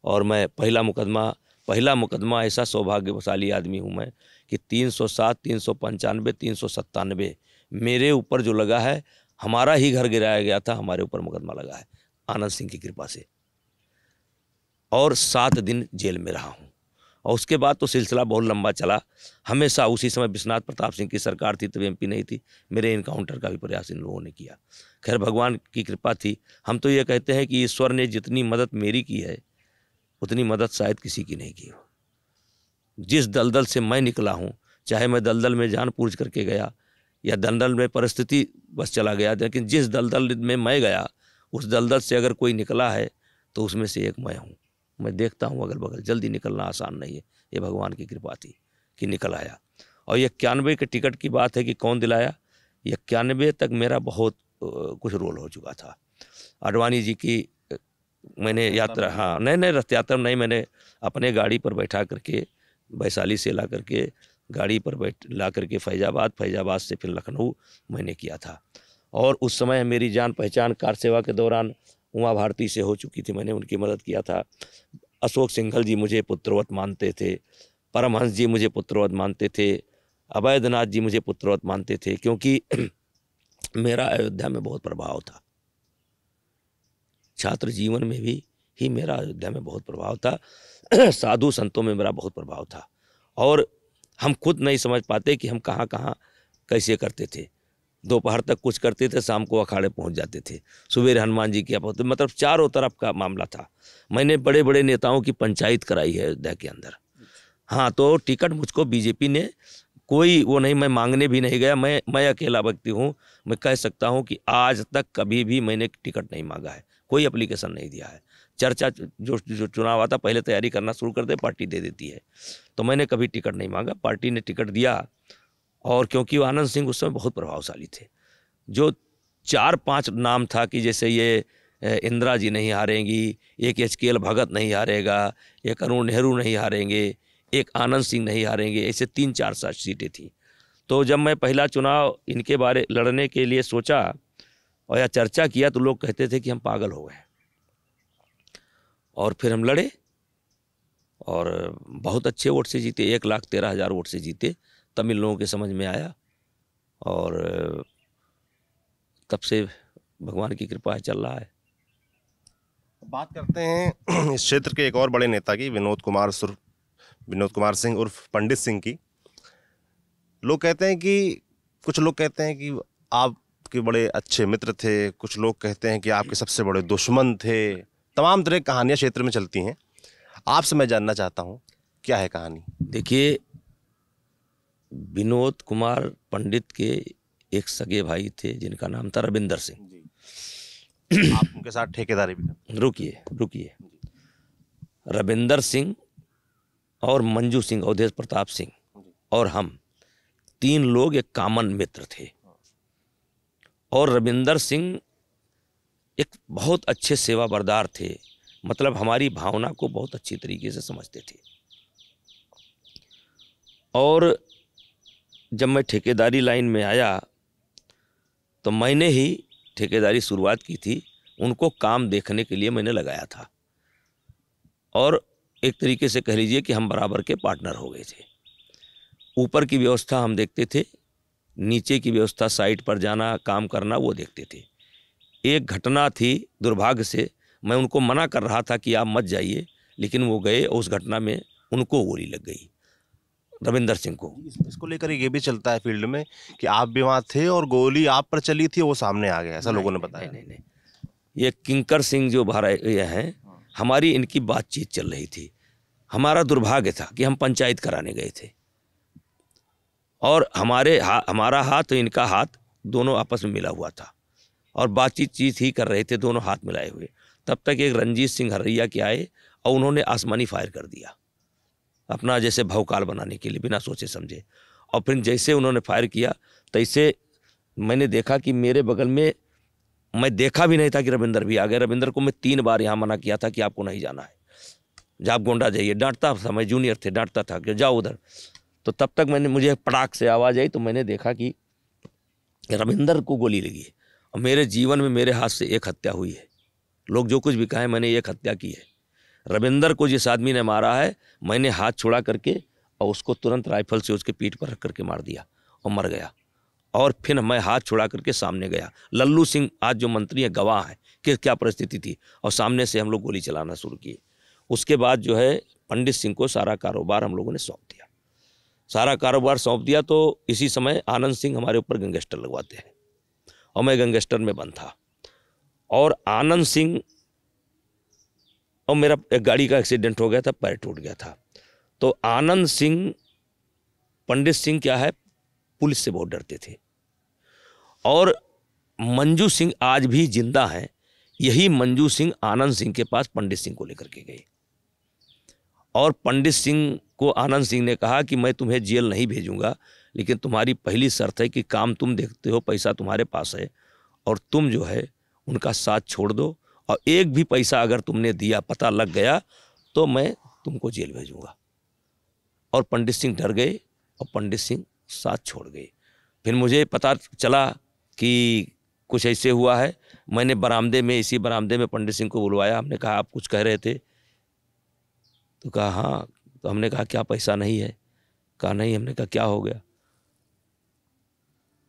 और मैं पहला मुकदमा ऐसा सौभाग्यशाली आदमी हूँ मैं कि 307, 395, 397 मेरे ऊपर जो लगा है, हमारा ही घर गिराया गया था, हमारे ऊपर मुकदमा लगा है आनंद सिंह की कृपा से। और 7 दिन जेल में रहा हूँ। और उसके बाद तो सिलसिला बहुत लंबा चला। हमेशा उसी समय विश्वनाथ प्रताप सिंह की सरकार थी, तब एमपी नहीं थी। मेरे इनकाउंटर का भी प्रयास इन लोगों ने किया। खैर, भगवान की कृपा थी। हम तो ये कहते हैं कि ईश्वर ने जितनी मदद मेरी की है उतनी मदद शायद किसी की नहीं की हो। जिस दलदल से मैं निकला हूँ, चाहे मैं दलदल में जान पूछ करके गया या दलदल में परिस्थिति बस चला गया, लेकिन जिस दलदल में मैं गया उस दलदल से अगर कोई निकला है तो उसमें से एक मैं हूँ। मैं देखता हूँ अगल बगल, जल्दी निकलना आसान नहीं है। ये भगवान की कृपा थी कि निकल आया। और 91 के टिकट की बात है कि कौन दिलाया, 91 तक मेरा बहुत कुछ रोल हो चुका था। आडवाणी जी की मैंने यात्रा, हाँ नहीं रथ यात्रा नहीं, मैंने अपने गाड़ी पर बैठा करके वैशाली से ला करके गाड़ी पर ला करके फैजाबाद से फिर लखनऊ मैंने किया था। और उस समय मेरी जान पहचान कार सेवा के दौरान उमा भारती से हो चुकी थी, मैंने उनकी मदद किया था। अशोक सिंघल जी मुझे पुत्रवत मानते थे, परमहंस जी मुझे पुत्रवत मानते थे, अवैधनाथ जी मुझे पुत्रवत मानते थे, क्योंकि मेरा अयोध्या में बहुत प्रभाव था। छात्र जीवन में भी ही मेरा अयोध्या में बहुत प्रभाव था। साधु संतों में मेरा बहुत प्रभाव था। और हम खुद नहीं समझ पाते कि हम कहाँ कहाँ कैसे करते थे। दोपहर तक कुछ करते थे, शाम को अखाड़े पहुंच जाते थे, सुबह हनुमान जी की आफत, मतलब चारों तरफ का मामला था। मैंने बड़े बड़े नेताओं की पंचायत कराई है अयोध्या के अंदर। हाँ, तो टिकट मुझको बीजेपी ने कोई वो नहीं, मैं मांगने भी नहीं गया। मैं अकेला व्यक्ति हूँ। मैं कह सकता हूँ कि आज तक कभी भी मैंने टिकट नहीं मांगा है, कोई एप्लीकेशन नहीं दिया है। चर्चा जो चुनाव आता, पहले तैयारी करना शुरू कर दे, पार्टी दे देती है। तो मैंने कभी टिकट नहीं मांगा, पार्टी ने टिकट दिया। और क्योंकि आनंद सिंह उस समय बहुत प्रभावशाली थे, जो 4-5 नाम था कि जैसे ये इंदिरा जी नहीं हारेंगी, एक HKL भगत नहीं हारेगा, एक अरुण नेहरू नहीं हारेंगे, एक आनंद सिंह नहीं हारेंगे, ऐसे 3-4 सीटें थी। तो जब मैं पहला चुनाव इनके बारे लड़ने के लिए सोचा और या चर्चा किया तो लोग कहते थे कि हम पागल हो गए। और फिर हम लड़े और बहुत अच्छे वोट से जीते, 1,13,000 वोट से जीते। तब इन लोगों के समझ में आया और तब से भगवान की कृपा है, चल रहा है। बात करते हैं इस क्षेत्र के एक और बड़े नेता की, विनोद कुमार सिंह उर्फ पंडित सिंह की। लोग कहते हैं कि कुछ लोग कहते हैं कि आपके बड़े अच्छे मित्र थे, कुछ लोग कहते हैं कि आपके सबसे बड़े दुश्मन थे। तमाम तरह की कहानियां क्षेत्र में चलती हैं। आपसे मैं जानना चाहता हूं, क्या है कहानी? देखिए, विनोद कुमार पंडित के एक सगे भाई थे जिनका नाम था रविंदर सिंह। आप उनके साथ ठेकेदारी भी करते? रुकिए। रविंदर सिंह और मंजू सिंह, अवधेश प्रताप सिंह और हम 3 लोग एक कॉमन मित्र थे। और रविंदर सिंह एक बहुत अच्छे सेवा बरदार थे, मतलब हमारी भावना को बहुत अच्छी तरीके से समझते थे। और जब मैं ठेकेदारी लाइन में आया तो मैंने ही ठेकेदारी शुरुआत की थी, उनको काम देखने के लिए मैंने लगाया था और एक तरीके से कह लीजिए कि हम बराबर के पार्टनर हो गए थे। ऊपर की व्यवस्था हम देखते थे, नीचे की व्यवस्था साइट पर जाना काम करना वो देखते थे। एक घटना थी, दुर्भाग्य से मैं उनको मना कर रहा था कि आप मत जाइए, लेकिन वो गए और उस घटना में उनको गोली लग गई, रविंदर सिंह को। इसको लेकर ये भी चलता है फील्ड में कि आप भी वहाँ थे और गोली आप पर चली थी, वो सामने आ गया, ऐसा लोगों ने बताया। नहीं, ये किंकर सिंह जो ये हैं, हमारी इनकी बातचीत चल रही थी। हमारा दुर्भाग्य था कि हम पंचायत कराने गए थे और हमारा हाथ और इनका हाथ दोनों आपस में मिला हुआ था और बातचीत ही कर रहे थे, दोनों हाथ मिलाए हुए। तब तक एक रणजीत सिंह हरैया के आए और उन्होंने आसमानी फायर कर दिया अपना जैसे भौकाल बनाने के लिए, बिना सोचे समझे। और फिर जैसे उन्होंने फायर किया तैसे मैंने देखा कि मेरे बगल में, मैं देखा भी नहीं था कि रविंदर भी आ गए। रविंदर को मैं 3 बार यहाँ मना किया था कि आपको नहीं जाना है, जब आप गोंडा जाइए, डांटता था, मैं जूनियर थे, डांटता था कि जाओ उधर। तो तब तक मुझे पटाख से आवाज़ आई तो मैंने देखा कि रविंदर को गोली लगी है। और मेरे जीवन में मेरे हाथ से एक हत्या हुई है, लोग जो कुछ भी कहें, मैंने एक हत्या की है। रविंदर को जिस आदमी ने मारा है, मैंने हाथ छुड़ा करके और उसको तुरंत राइफल से उसके पीठ पर रख करके मार दिया और मर गया। और फिर मैं हाथ छुड़ा करके सामने गया। लल्लू सिंह आज जो मंत्री है गवाह है कि क्या परिस्थिति थी, और सामने से हम लोग गोली चलाना शुरू किए। उसके बाद जो है पंडित सिंह को सारा कारोबार हम लोगों ने सौंप दिया। सारा कारोबार सौंप दिया तो इसी समय आनंद सिंह हमारे ऊपर गैंगस्टर लगवाते हैं और मैं गैंगस्टर में बंद था। और आनंद सिंह और मेरा एक गाड़ी का एक्सीडेंट हो गया था, पैर टूट गया था। तो आनंद सिंह, पंडित सिंह क्या है, पुलिस से बहुत डरते थे। और मंजू सिंह आज भी जिंदा हैं। यही मंजू सिंह आनंद सिंह के पास पंडित सिंह को लेकर के गई और पंडित सिंह को आनंद सिंह ने कहा कि मैं तुम्हें जेल नहीं भेजूंगा, लेकिन तुम्हारी पहली शर्त है कि काम तुम देखते हो, पैसा तुम्हारे पास है और तुम जो है उनका साथ छोड़ दो, और एक भी पैसा अगर तुमने दिया, पता लग गया, तो मैं तुमको जेल भेजूंगा। और पंडित सिंह डर गए और पंडित सिंह साथ छोड़ गए। फिर मुझे पता चला कि कुछ ऐसे हुआ है। मैंने बरामदे में, इसी बरामदे में पंडित सिंह को बुलवाया। हमने कहा आप कुछ कह रहे थे? तो कहा हाँ। तो हमने कहा क्या पैसा नहीं है? कहा नहीं। हमने कहा क्या हो गया?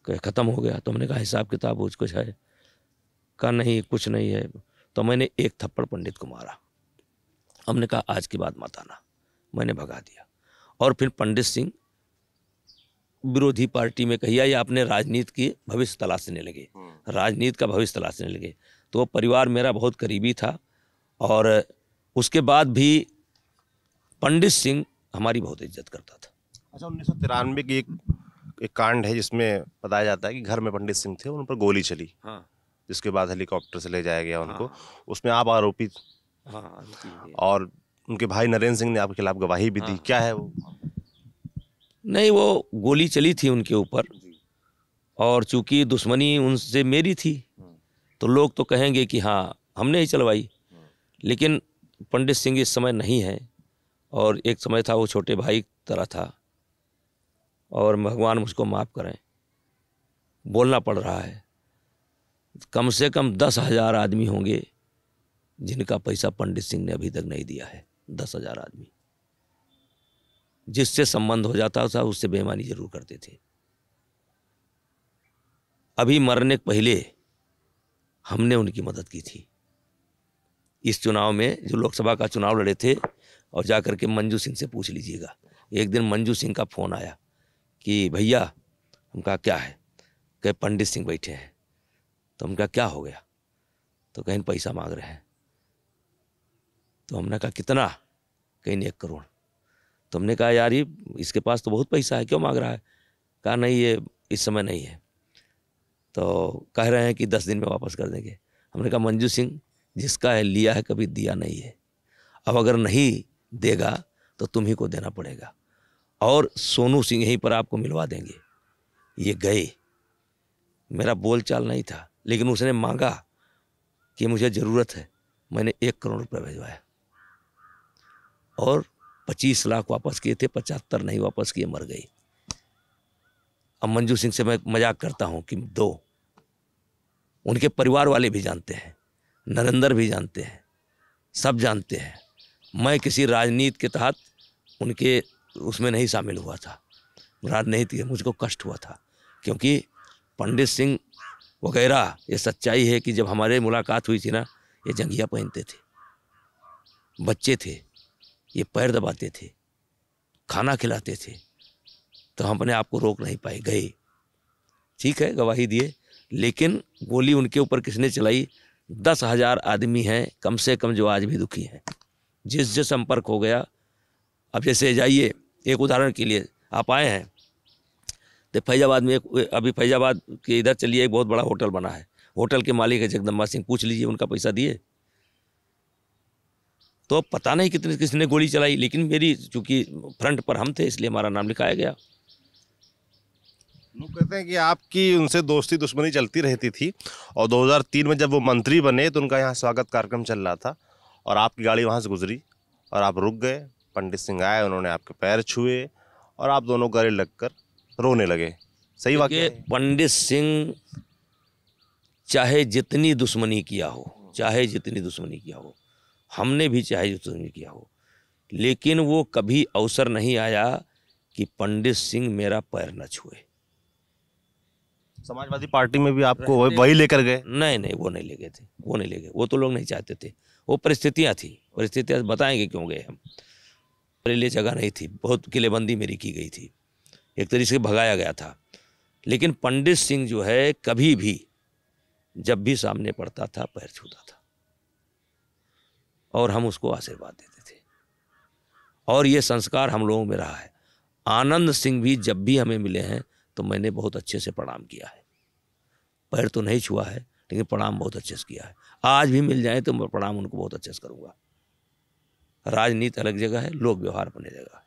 कहा ख़त्म हो गया। तो हमने कहा हिसाब किताब कुछ है? कहा नहीं कुछ नहीं है। तो मैंने एक थप्पड़ पंडित को मारा। हमने कहा आज के बाद मत आना। मैंने भगा दिया। और फिर पंडित सिंह विरोधी पार्टी में कहिए या अपने राजनीति की भविष्य तलाशने लगे, राजनीति का भविष्य तलाशने लगे। तो वो परिवार मेरा बहुत करीबी था और उसके बाद भी पंडित सिंह हमारी बहुत इज्जत करता था। अच्छा, 1993 की एक कांड है जिसमें बताया जाता है कि घर में पंडित सिंह थे, उन पर गोली चली। हाँ। जिसके बाद हेलीकॉप्टर से ले जाया गया उनको। हाँ। उसमें आप आरोपी। हाँ। और उनके भाई नरेंद्र सिंह ने आपके खिलाफ गवाही भी दी। क्या है वो? नहीं, वो गोली चली थी उनके ऊपर और चूंकि दुश्मनी उनसे मेरी थी तो लोग तो कहेंगे कि हाँ हमने ही चलवाई, लेकिन पंडित सिंह इस समय नहीं है और एक समय था वो छोटे भाई की तरह था। और भगवान मुझको माफ़ करें, बोलना पड़ रहा है, कम से कम 10,000 आदमी होंगे जिनका पैसा पंडित सिंह ने अभी तक नहीं दिया है। 10,000 आदमी जिससे संबंध हो जाता था उससे बेईमानी जरूर करते थे। अभी मरने के पहले हमने उनकी मदद की थी। इस चुनाव में जो लोकसभा का चुनाव लड़े थे, और जाकर के मंजू सिंह से पूछ लीजिएगा। एक दिन मंजू सिंह का फ़ोन आया कि भैया, हम कहा क्या है? कहे पंडित सिंह बैठे हैं। तो हम कहा क्या हो गया? तो कहीं पैसा मांग रहे हैं। तो हमने कहा कितना? कहीं 1 करोड़। तो हमने कहा यार ये इसके पास तो बहुत पैसा है, क्यों मांग रहा है? कहा नहीं ये इस समय नहीं है, तो कह रहे हैं कि 10 दिन में वापस कर देंगे। हमने कहा मंजू सिंह, जिसका है लिया है कभी दिया नहीं है, अब अगर नहीं देगा तो तुम ही को देना पड़ेगा, और सोनू सिंह यहीं पर आपको मिलवा देंगे। ये गए, मेरा बोल चाल नहीं था, लेकिन उसने मांगा कि मुझे ज़रूरत है। मैंने 1 करोड़ रुपये भिजवाया और 25 लाख वापस किए थे, 75 नहीं वापस किए, मर गई। अब मंजू सिंह से मैं मजाक करता हूँ कि 2, उनके परिवार वाले भी जानते हैं, नरेंद्र भी जानते हैं, सब जानते हैं। मैं किसी राजनीति के तहत उनके उसमें नहीं शामिल हुआ था, राजनीति मुझको कष्ट हुआ था, क्योंकि पंडित सिंह वगैरह, ये सच्चाई है कि जब हमारे मुलाकात हुई थी ना, ये जंघिया पहनते थे, बच्चे थे, ये पैर दबाते थे, खाना खिलाते थे, तो हम अपने आप को रोक नहीं पाए, गए। ठीक है, गवाही दिए, लेकिन गोली उनके ऊपर किसने चलाई? 10,000 आदमी हैं कम से कम जो आज भी दुखी हैं, जिस संपर्क हो गया। अब जैसे जाइए, एक उदाहरण के लिए आप आए हैं तो फैजाबाद में अभी फैजाबाद के इधर चलिए, एक बहुत बड़ा होटल बना है, होटल के मालिक है जगदम्बा सिंह, पूछ लीजिए उनका पैसा दिए? तो पता नहीं किसने गोली चलाई, लेकिन मेरी चूंकि फ्रंट पर हम थे इसलिए हमारा नाम लिखाया गया। लोग कहते हैं कि आपकी उनसे दोस्ती दुश्मनी चलती रहती थी, और 2003 में जब वो मंत्री बने तो उनका यहाँ स्वागत कार्यक्रम चल रहा था और आपकी गाड़ी वहाँ से गुजरी और आप रुक गए। पंडित सिंह आए, उन्होंने आपके पैर छुए और आप दोनों गले लगकर रोने लगे। सही वाकया है? पंडित सिंह चाहे जितनी दुश्मनी किया हो, चाहे जितनी दुश्मनी किया हो, हमने भी चाहे दुश्मनी किया हो, लेकिन वो कभी अवसर नहीं आया कि पंडित सिंह मेरा पैर न छुए। समाजवादी पार्टी में भी आपको वही लेकर गए? नहीं, वो नहीं ले गए थे, वो नहीं ले गए, वो तो लोग नहीं चाहते थे, वो परिस्थितियाँ थी, परिस्थितियाँ बताएंगे क्यों गए हम। मेरे लिए जगह नहीं थी, बहुत किलेबंदी मेरी की गई थी, एक तरीके से भगाया गया था। लेकिन पंडित सिंह जो है, कभी भी जब भी सामने पड़ता था पैर छूता था और हम उसको आशीर्वाद देते थे, और ये संस्कार हम लोगों में रहा है। आनंद सिंह भी जब भी हमें मिले हैं तो मैंने बहुत अच्छे से प्रणाम किया है, पैर तो नहीं छुआ है लेकिन प्रणाम बहुत अच्छे से किया है। आज भी मिल जाए तो मैं प्रणाम उनको बहुत अच्छे से करूँगा। राजनीति अलग जगह है, लोक व्यवहार अपनी जगह है।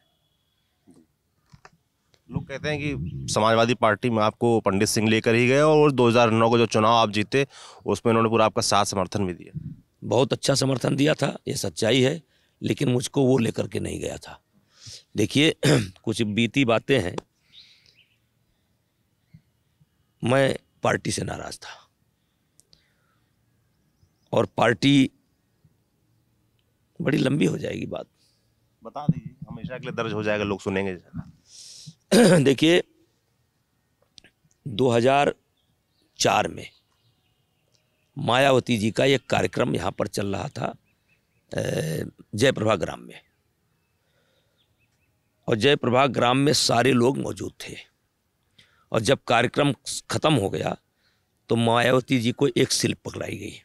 लोग कहते हैं कि समाजवादी पार्टी में आपको पंडित सिंह लेकर ही गए और 2009 को जो चुनाव आप जीते उसमें उन्होंने पूरा आपका साथ समर्थन भी दिया। बहुत अच्छा समर्थन दिया था, ये सच्चाई है, लेकिन मुझको वो लेकर के नहीं गया था। देखिए कुछ बीती बातें हैं, मैं पार्टी से नाराज था और पार्टी, बड़ी लंबी हो जाएगी बात, बता दीजिए, हमेशा के लिए दर्ज हो जाएगा, लोग सुनेंगे। देखिए 2004 में मायावती जी का एक कार्यक्रम यहाँ पर चल रहा था जयप्रभा ग्राम में, और जयप्रभा ग्राम में सारे लोग मौजूद थे, और जब कार्यक्रम खत्म हो गया तो मायावती जी को एक स्लिप पकड़ाई गई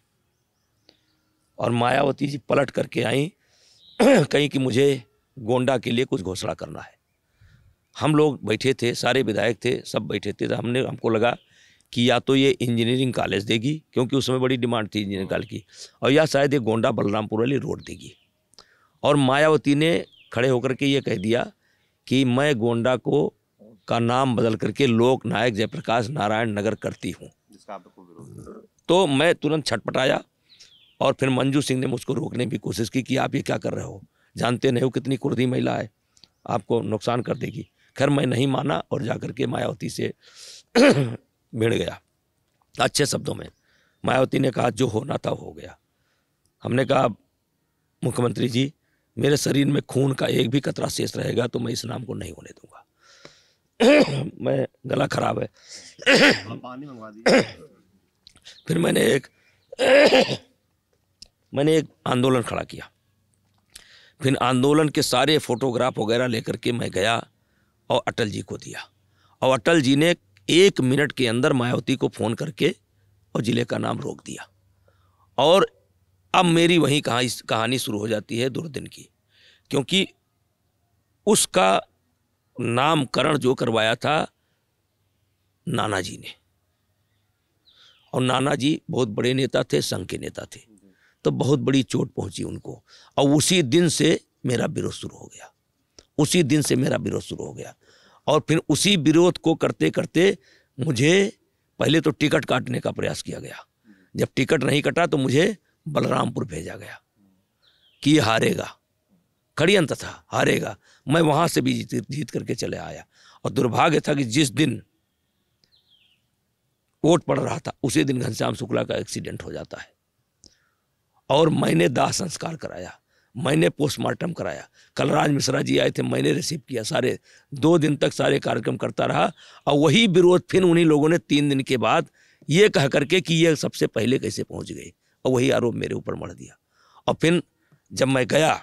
और मायावती जी पलट करके आई कहीं कि मुझे गोंडा के लिए कुछ घोषणा करना है। हम लोग बैठे थे, सारे विधायक थे, सब बैठे थे, तो हमको लगा कि या तो ये इंजीनियरिंग कॉलेज देगी, क्योंकि उसमें बड़ी डिमांड थी इंजीनियरिंग कॉलेज की, और या शायद ये गोंडा बलरामपुर वाली रोड देगी। और मायावती ने खड़े होकर के ये कह दिया कि मैं गोंडा का नाम बदल करके लोक नायक जयप्रकाश नारायण नगर करती हूँ। तो मैं तुरंत छटपटाया और फिर मंजू सिंह ने मुझको रोकने की कोशिश की कि आप ये क्या कर रहे हो, जानते नहीं हो कितनी कुर्दी महिला है, आपको नुकसान कर देगी। खैर मैं नहीं माना और जाकर के मायावती से भिड़ गया अच्छे शब्दों में। मायावती ने कहा जो होना था हो गया। हमने कहा मुख्यमंत्री जी, मेरे शरीर में खून का एक भी कतरा शेष रहेगा तो मैं इस नाम को नहीं होने दूंगा। मैं गला खराब है। पानी मंगवा दीजिए। फिर मैंने एक आंदोलन खड़ा किया। फिर आंदोलन के सारे फोटोग्राफ वगैरह लेकर के मैं गया और अटल जी को दिया, और अटल जी ने 1 मिनट के अंदर मायावती को फ़ोन करके और जिले का नाम रोक दिया। और अब मेरी वहीं कहानी शुरू हो जाती है दुर्दिन की, क्योंकि उसका नामकरण जो करवाया था नाना जी ने, और नाना जी बहुत बड़े नेता थे, संघ के नेता थे, तो बहुत बड़ी चोट पहुंची उनको। और उसी दिन से मेरा विरोध शुरू हो गया, उसी दिन से मेरा विरोध शुरू हो गया। और फिर उसी विरोध को करते करते मुझे पहले तो टिकट काटने का प्रयास किया गया। जब टिकट नहीं कटा तो मुझे बलरामपुर भेजा गया कि हारेगा, षड्यंत्र था, हारेगा। मैं वहाँ से भी जीत करके चले आया। और दुर्भाग्य था कि जिस दिन वोट पड़ रहा था, उसी दिन घनश्याम शुक्ला का एक्सीडेंट हो जाता है। और मैंने दाह संस्कार कराया, मैंने पोस्टमार्टम कराया, कलराज मिश्रा जी आए थे, मैंने रिसीव किया, सारे 2 दिन तक सारे कार्यक्रम करता रहा। और वही विरोध फिर उन्हीं लोगों ने 3 दिन के बाद ये कह करके कि ये सबसे पहले कैसे पहुंच गए, और वही आरोप मेरे ऊपर मढ़ दिया। और फिर जब मैं गया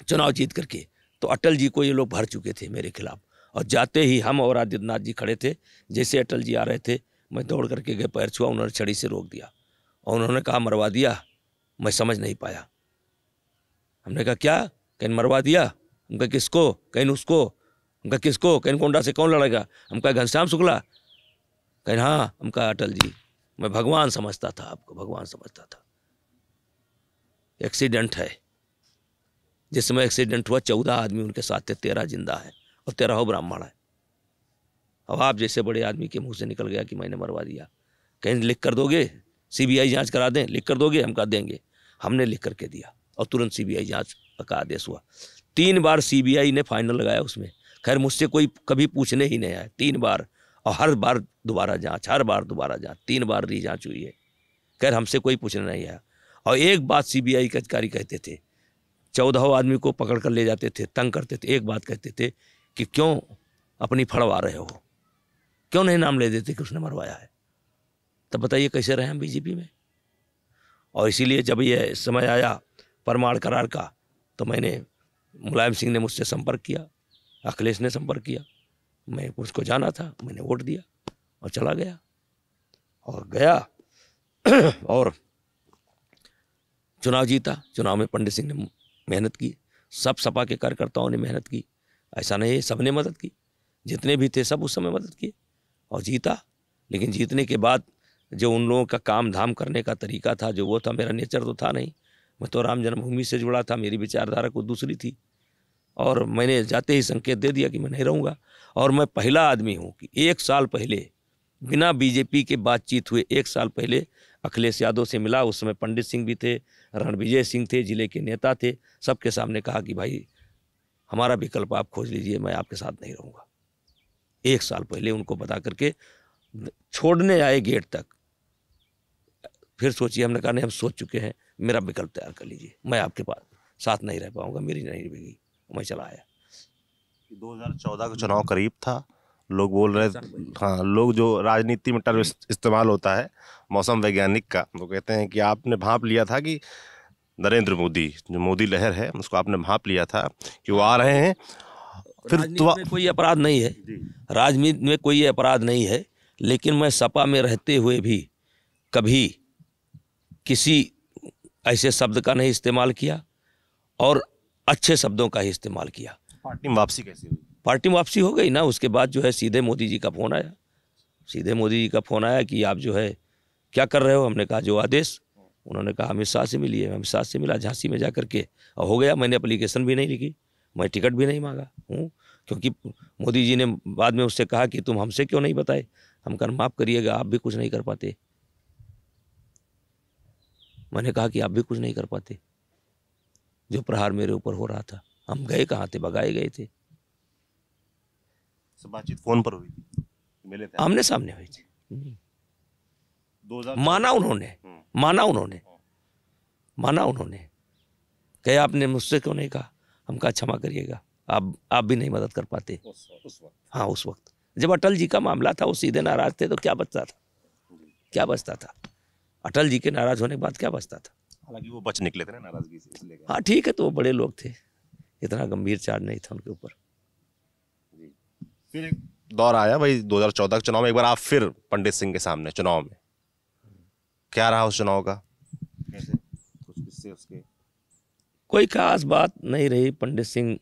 चुनाव जीत करके, तो अटल जी को ये लोग भर चुके थे मेरे खिलाफ। और जाते ही हम और आदित्यनाथ जी खड़े थे, जैसे अटल जी आ रहे थे मैं दौड़ करके गए, पैर छुआ, उन्होंने छड़ी से रोक दिया और उन्होंने कहा मरवा दिया। मैं समझ नहीं पाया। हमने कहा क्या? कहीं मरवा दिया? उनका किसको? कहीं उसको? उनका किसको? कहीं गोंडा से कौन लड़ेगा? हम कहा घनश्याम शुक्ला। कहीं हाँ। हम कहा अटल जी, मैं भगवान समझता था आपको, भगवान समझता था। एक्सीडेंट है, जिस समय एक्सीडेंट हुआ 14 आदमी उनके साथ थे, 13 जिंदा है और 13 ब्राह्मण है। अब आप जैसे बड़े आदमी के मुंह से निकल गया कि मैंने मरवा दिया। कहीं लिख कर दोगे, सीबीआई जांच करा दें, लिख कर दोगे? हम कहा देंगे। हमने लिख करके दिया और तुरंत सीबीआई जांच का आदेश हुआ। 3 बार सीबीआई ने फाइनल लगाया उसमें। खैर मुझसे कोई कभी पूछने ही नहीं आया, 3 बार, और हर बार दोबारा जांच, हर बार दोबारा जांच, 3 बार री जांच हुई है। खैर हमसे कोई पूछने नहीं आया। और एक बात सीबीआई के अधिकारी कहते थे, 14 आदमी को पकड़ कर ले जाते थे, तंग करते थे, एक बात कहते थे कि क्यों अपनी फड़वा रहे हो, क्यों नहीं नाम ले देते कि उसने मरवाया है? तब बताइए कैसे रहे हम बीजेपी में। और इसीलिए जब ये समय आया परमाणु करार का, तो मैंने, मुलायम सिंह ने मुझसे संपर्क किया, अखिलेश ने संपर्क किया, मैं उसको जाना था, मैंने वोट दिया और चला गया। और गया और चुनाव जीता। चुनाव में पंडित सिंह ने मेहनत की, सब सपा के कार्यकर्ताओं ने मेहनत की, ऐसा नहीं है, सबने मदद की, जितने भी थे सब उस समय मदद किए और जीता। लेकिन जीतने के बाद जो उन लोगों का काम धाम करने का तरीका था, जो वो था, मेरा नेचर तो था नहीं। मैं तो राम जन्मभूमि से जुड़ा था, मेरी विचारधारा कुछ दूसरी थी। और मैंने जाते ही संकेत दे दिया कि मैं नहीं रहूँगा। और मैं पहला आदमी हूँ कि 1 साल पहले बिना बीजेपी के बातचीत हुए 1 साल पहले अखिलेश यादव से मिला। उस समय पंडित सिंह भी थे, रणविजय सिंह थे, जिले के नेता थे, सबके सामने कहा कि भाई हमारा विकल्प आप खोज लीजिए, मैं आपके साथ नहीं रहूँगा। 1 साल पहले उनको बता करके छोड़ने आए गेट तक। फिर सोचिए, हमने कहा नहीं, हम सोच चुके हैं, मेरा विकल्प तैयार कर लीजिए, मैं आपके पास साथ नहीं रह पाऊंगा, मेरी नहीं रहेगी। मैं चला आया। 2014 का चुनाव करीब था, लोग बोल रहे, हाँ, लोग जो राजनीति में टर्म इस्तेमाल होता है मौसम वैज्ञानिक का, वो कहते हैं कि आपने भांप लिया था कि नरेंद्र मोदी, जो मोदी लहर है, उसको आपने भांप लिया था कि वो आ रहे हैं। फिर राजनीति में कोई अपराध नहीं है, राजनीति में कोई अपराध नहीं है, लेकिन मैं सपा में रहते हुए भी कभी किसी ऐसे शब्द का नहीं इस्तेमाल किया और अच्छे शब्दों का ही इस्तेमाल किया। पार्टी में वापसी कैसी हुई? पार्टी में वापसी हो गई ना, उसके बाद जो है सीधे मोदी जी का फ़ोन आया, सीधे मोदी जी का फ़ोन आया कि आप जो है क्या कर रहे हो? हमने कहा जो आदेश। उन्होंने कहा अमित शाह से मिलिए। अमित शाह से मिला झांसी में जा करके, और हो गया। मैंने एप्लीकेशन भी नहीं लिखी, मैं टिकट भी नहीं मांगा हूँ, क्योंकि मोदी जी ने बाद में उससे कहा कि तुम हमसे क्यों नहीं बताए। हम कहा माफ़ करिएगा, आप भी कुछ नहीं कर पाते। मैंने कहा कि आप भी कुछ नहीं कर पाते, जो प्रहार मेरे ऊपर हो रहा था। हम गए कहाँ थे? भगाए गए थे। बातचीत फोन पर हुई थी, मिले थे, आमने सामने हुई थी। 2000 माना उन्होंने, माना उन्होंने, माना उन्होंने। कहे आपने मुझसे क्यों नहीं कहा? हम कहा क्षमा करिएगा, आप भी नहीं मदद कर पाते उस वक्त। हाँ, उस वक्त जब अटल जी का मामला था, वो सीधे नाराज थे, तो क्या बचता था? क्या बचता था? अटल जी के नाराज होने के बाद क्या बचता था? हालांकि वो बच निकले थे ना नाराजगी से, इसलिए। हाँ ठीक है, तो वो बड़े लोग थे, इतना गंभीर चार्ज नहीं था उनके ऊपर। फिर एक दौर आया भाई 2014 के चुनाव में, एक बार आप फिर पंडित सिंह के सामने चुनाव में, क्या रहा उस चुनाव का? कैसे कुछ किस्से उसके? कोई खास बात नहीं रही। पंडित सिंह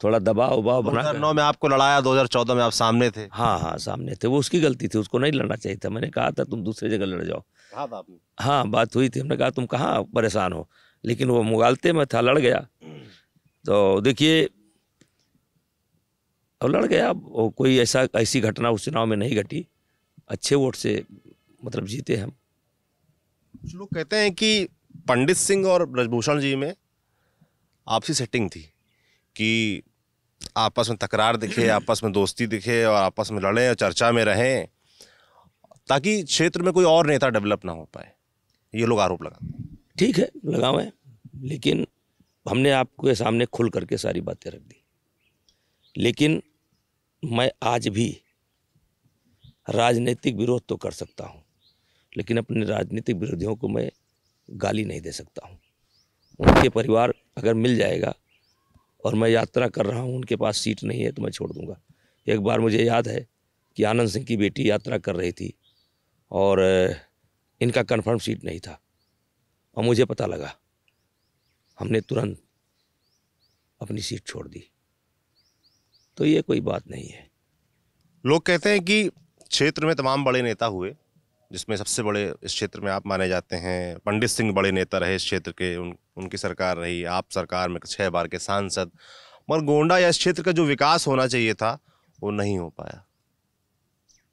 थोड़ा दबाव उबाव बना। 2009 में आपको लड़ाया, 2014 में आप सामने थे। हाँ हाँ, सामने थे। वो उसकी गलती थी, उसको नहीं लड़ना चाहिए था। मैंने कहा था तुम दूसरी जगह लड़ जाओ। कहा था आपने? हाँ, बात हुई थी। हमने कहा तुम कहाँ परेशान हो, लेकिन वो मुगालते में था, लड़ गया। तो देखिए, और लड़ गया। वो कोई ऐसी घटना उस चुनाव में नहीं घटी। अच्छे वोट से मतलब जीते हम। कुछ लोग कहते हैं कि पंडित सिंह और ब्रजभूषण जी में आपसी सेटिंग थी कि आपस में तकरार दिखे, आपस में दोस्ती दिखे और आपस में लड़े और चर्चा में रहें, ताकि क्षेत्र में कोई और नेता डेवलप ना हो पाए, ये लोग आरोप लगाते हैं। ठीक है, लगावें, लेकिन हमने आपके सामने खुल करके सारी बातें रख दी। लेकिन मैं आज भी राजनीतिक विरोध तो कर सकता हूँ, लेकिन अपने राजनीतिक विरोधियों को मैं गाली नहीं दे सकता हूँ। उनके परिवार अगर मिल जाएगा और मैं यात्रा कर रहा हूँ, उनके पास सीट नहीं है तो मैं छोड़ दूंगा। एक बार मुझे याद है कि आनंद सिंह की बेटी यात्रा कर रही थी और इनका कंफर्म सीट नहीं था और मुझे पता लगा, हमने तुरंत अपनी सीट छोड़ दी। तो ये कोई बात नहीं है। लोग कहते हैं कि क्षेत्र में तमाम बड़े नेता हुए, जिसमें सबसे बड़े इस क्षेत्र में आप माने जाते हैं। पंडित सिंह बड़े नेता रहे इस क्षेत्र के, उनकी सरकार रही, आप सरकार में 6 बार के सांसद, मगर गोंडा या इस क्षेत्र का जो विकास होना चाहिए था वो नहीं हो पाया।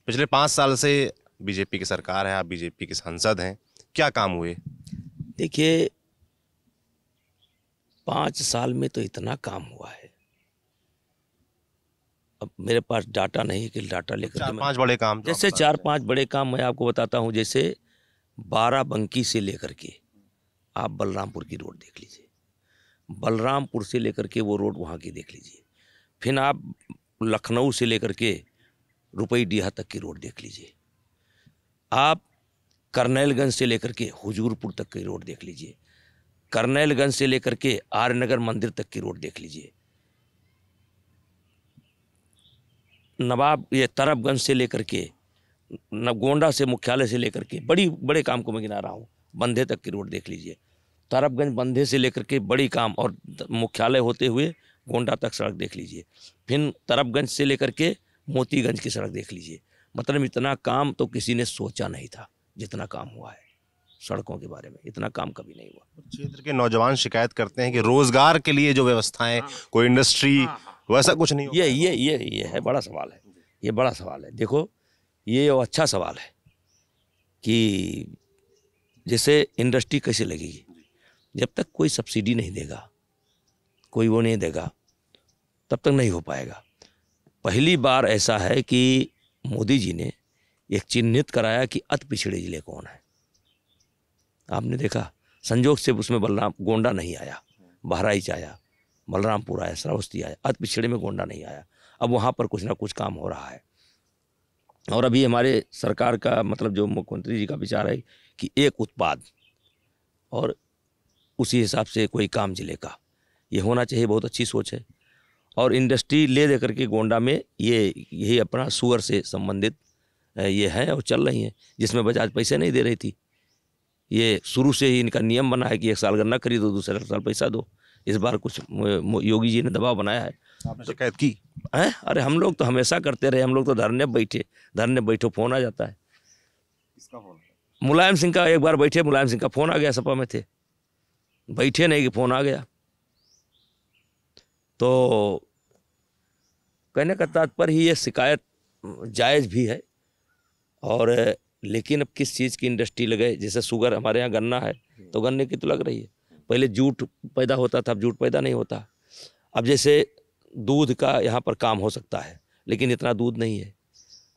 पिछले 5 साल से बीजेपी की सरकार है, आप बीजेपी के सांसद हैं, क्या काम हुए? देखिए, 5 साल में तो इतना काम हुआ है। अब मेरे पास डाटा नहीं है कि डाटा लेकर के 4-5 बड़े काम तो जैसे आप बता 4-5 बड़े काम मैं आपको बताता हूँ। जैसे बाराबंकी से लेकर के आप बलरामपुर की रोड देख लीजिए, बलरामपुर से लेकर के वो रोड वहाँ की देख लीजिए, फिर आप लखनऊ से लेकर के रुपईडीहा तक की रोड देख लीजिए, आप करनैलगंज से लेकर के हुजूरपुर तक की रोड देख लीजिए, करनैलगंज से लेकर के आर्यनगर मंदिर तक की रोड देख लीजिए, नवाब ये तरबगंज से लेकर के गोंडा से मुख्यालय से लेकर के बड़े काम को मैं गिना रहा हूँ, बंधे तक की रोड देख लीजिए, तरबगंज बंधे से लेकर के बड़ी काम और मुख्यालय होते हुए गोंडा तक सड़क देख लीजिए, फिर तरबगंज से लेकर के मोतीगंज की सड़क देख लीजिए। मतलब इतना काम तो किसी ने सोचा नहीं था जितना काम हुआ है। सड़कों के बारे में इतना काम कभी नहीं हुआ। क्षेत्र के नौजवान शिकायत करते हैं कि रोजगार के लिए जो व्यवस्थाएं, कोई इंडस्ट्री, वैसा कुछ नहीं हो पाया। ये है बड़ा सवाल है, ये बड़ा सवाल है। देखो, ये अच्छा सवाल है कि जैसे इंडस्ट्री कैसे लगेगी, जब तक कोई सब्सिडी नहीं देगा, कोई वो नहीं देगा, तब तक नहीं हो पाएगा। पहली बार ऐसा है कि मोदी जी ने एक चिन्हित कराया कि अति पिछड़े जिले कौन है। आपने देखा, संजोग से उसमें गोंडा नहीं आया, बहराइच आया, बलरामपुर आया, श्रावस्ती आया, अति पिछड़े में गोंडा नहीं आया। अब वहाँ पर कुछ ना कुछ काम हो रहा है। और अभी हमारे सरकार का मतलब जो मुख्यमंत्री जी का विचार है कि एक उत्पाद और उसी हिसाब से कोई काम जिले का, ये होना चाहिए। बहुत अच्छी सोच है। और इंडस्ट्री ले दे करके गोंडा में यही अपना शुगर से संबंधित ये है और चल रही हैं, जिसमें बजाज पैसे नहीं दे रही थी। ये शुरू से ही इनका नियम बना है कि 1 साल गन्ना खरीदो, दूसरे साल पैसा दो। इस बार कुछ योगी जी ने दबाव बनाया है। आपने शिकायत की है? अरे हम लोग तो हमेशा करते रहे, हम लोग तो धरने बैठो फोन आ जाता है। किसका फोन? मुलायम सिंह का। एक बार बैठे, मुलायम सिंह का फोन आ गया, सपा में थे, बैठे नहीं कि फोन आ गया। तो कहने का तात्पर्य ही ये शिकायत जायज़ भी है। और लेकिन अब किस चीज़ की इंडस्ट्री लगे, जैसे शुगर, हमारे यहाँ गन्ना है तो गन्ने की तो लग रही है। पहले जूट पैदा होता था, अब जूट पैदा नहीं होता। अब जैसे दूध का यहाँ पर काम हो सकता है, लेकिन इतना दूध नहीं है।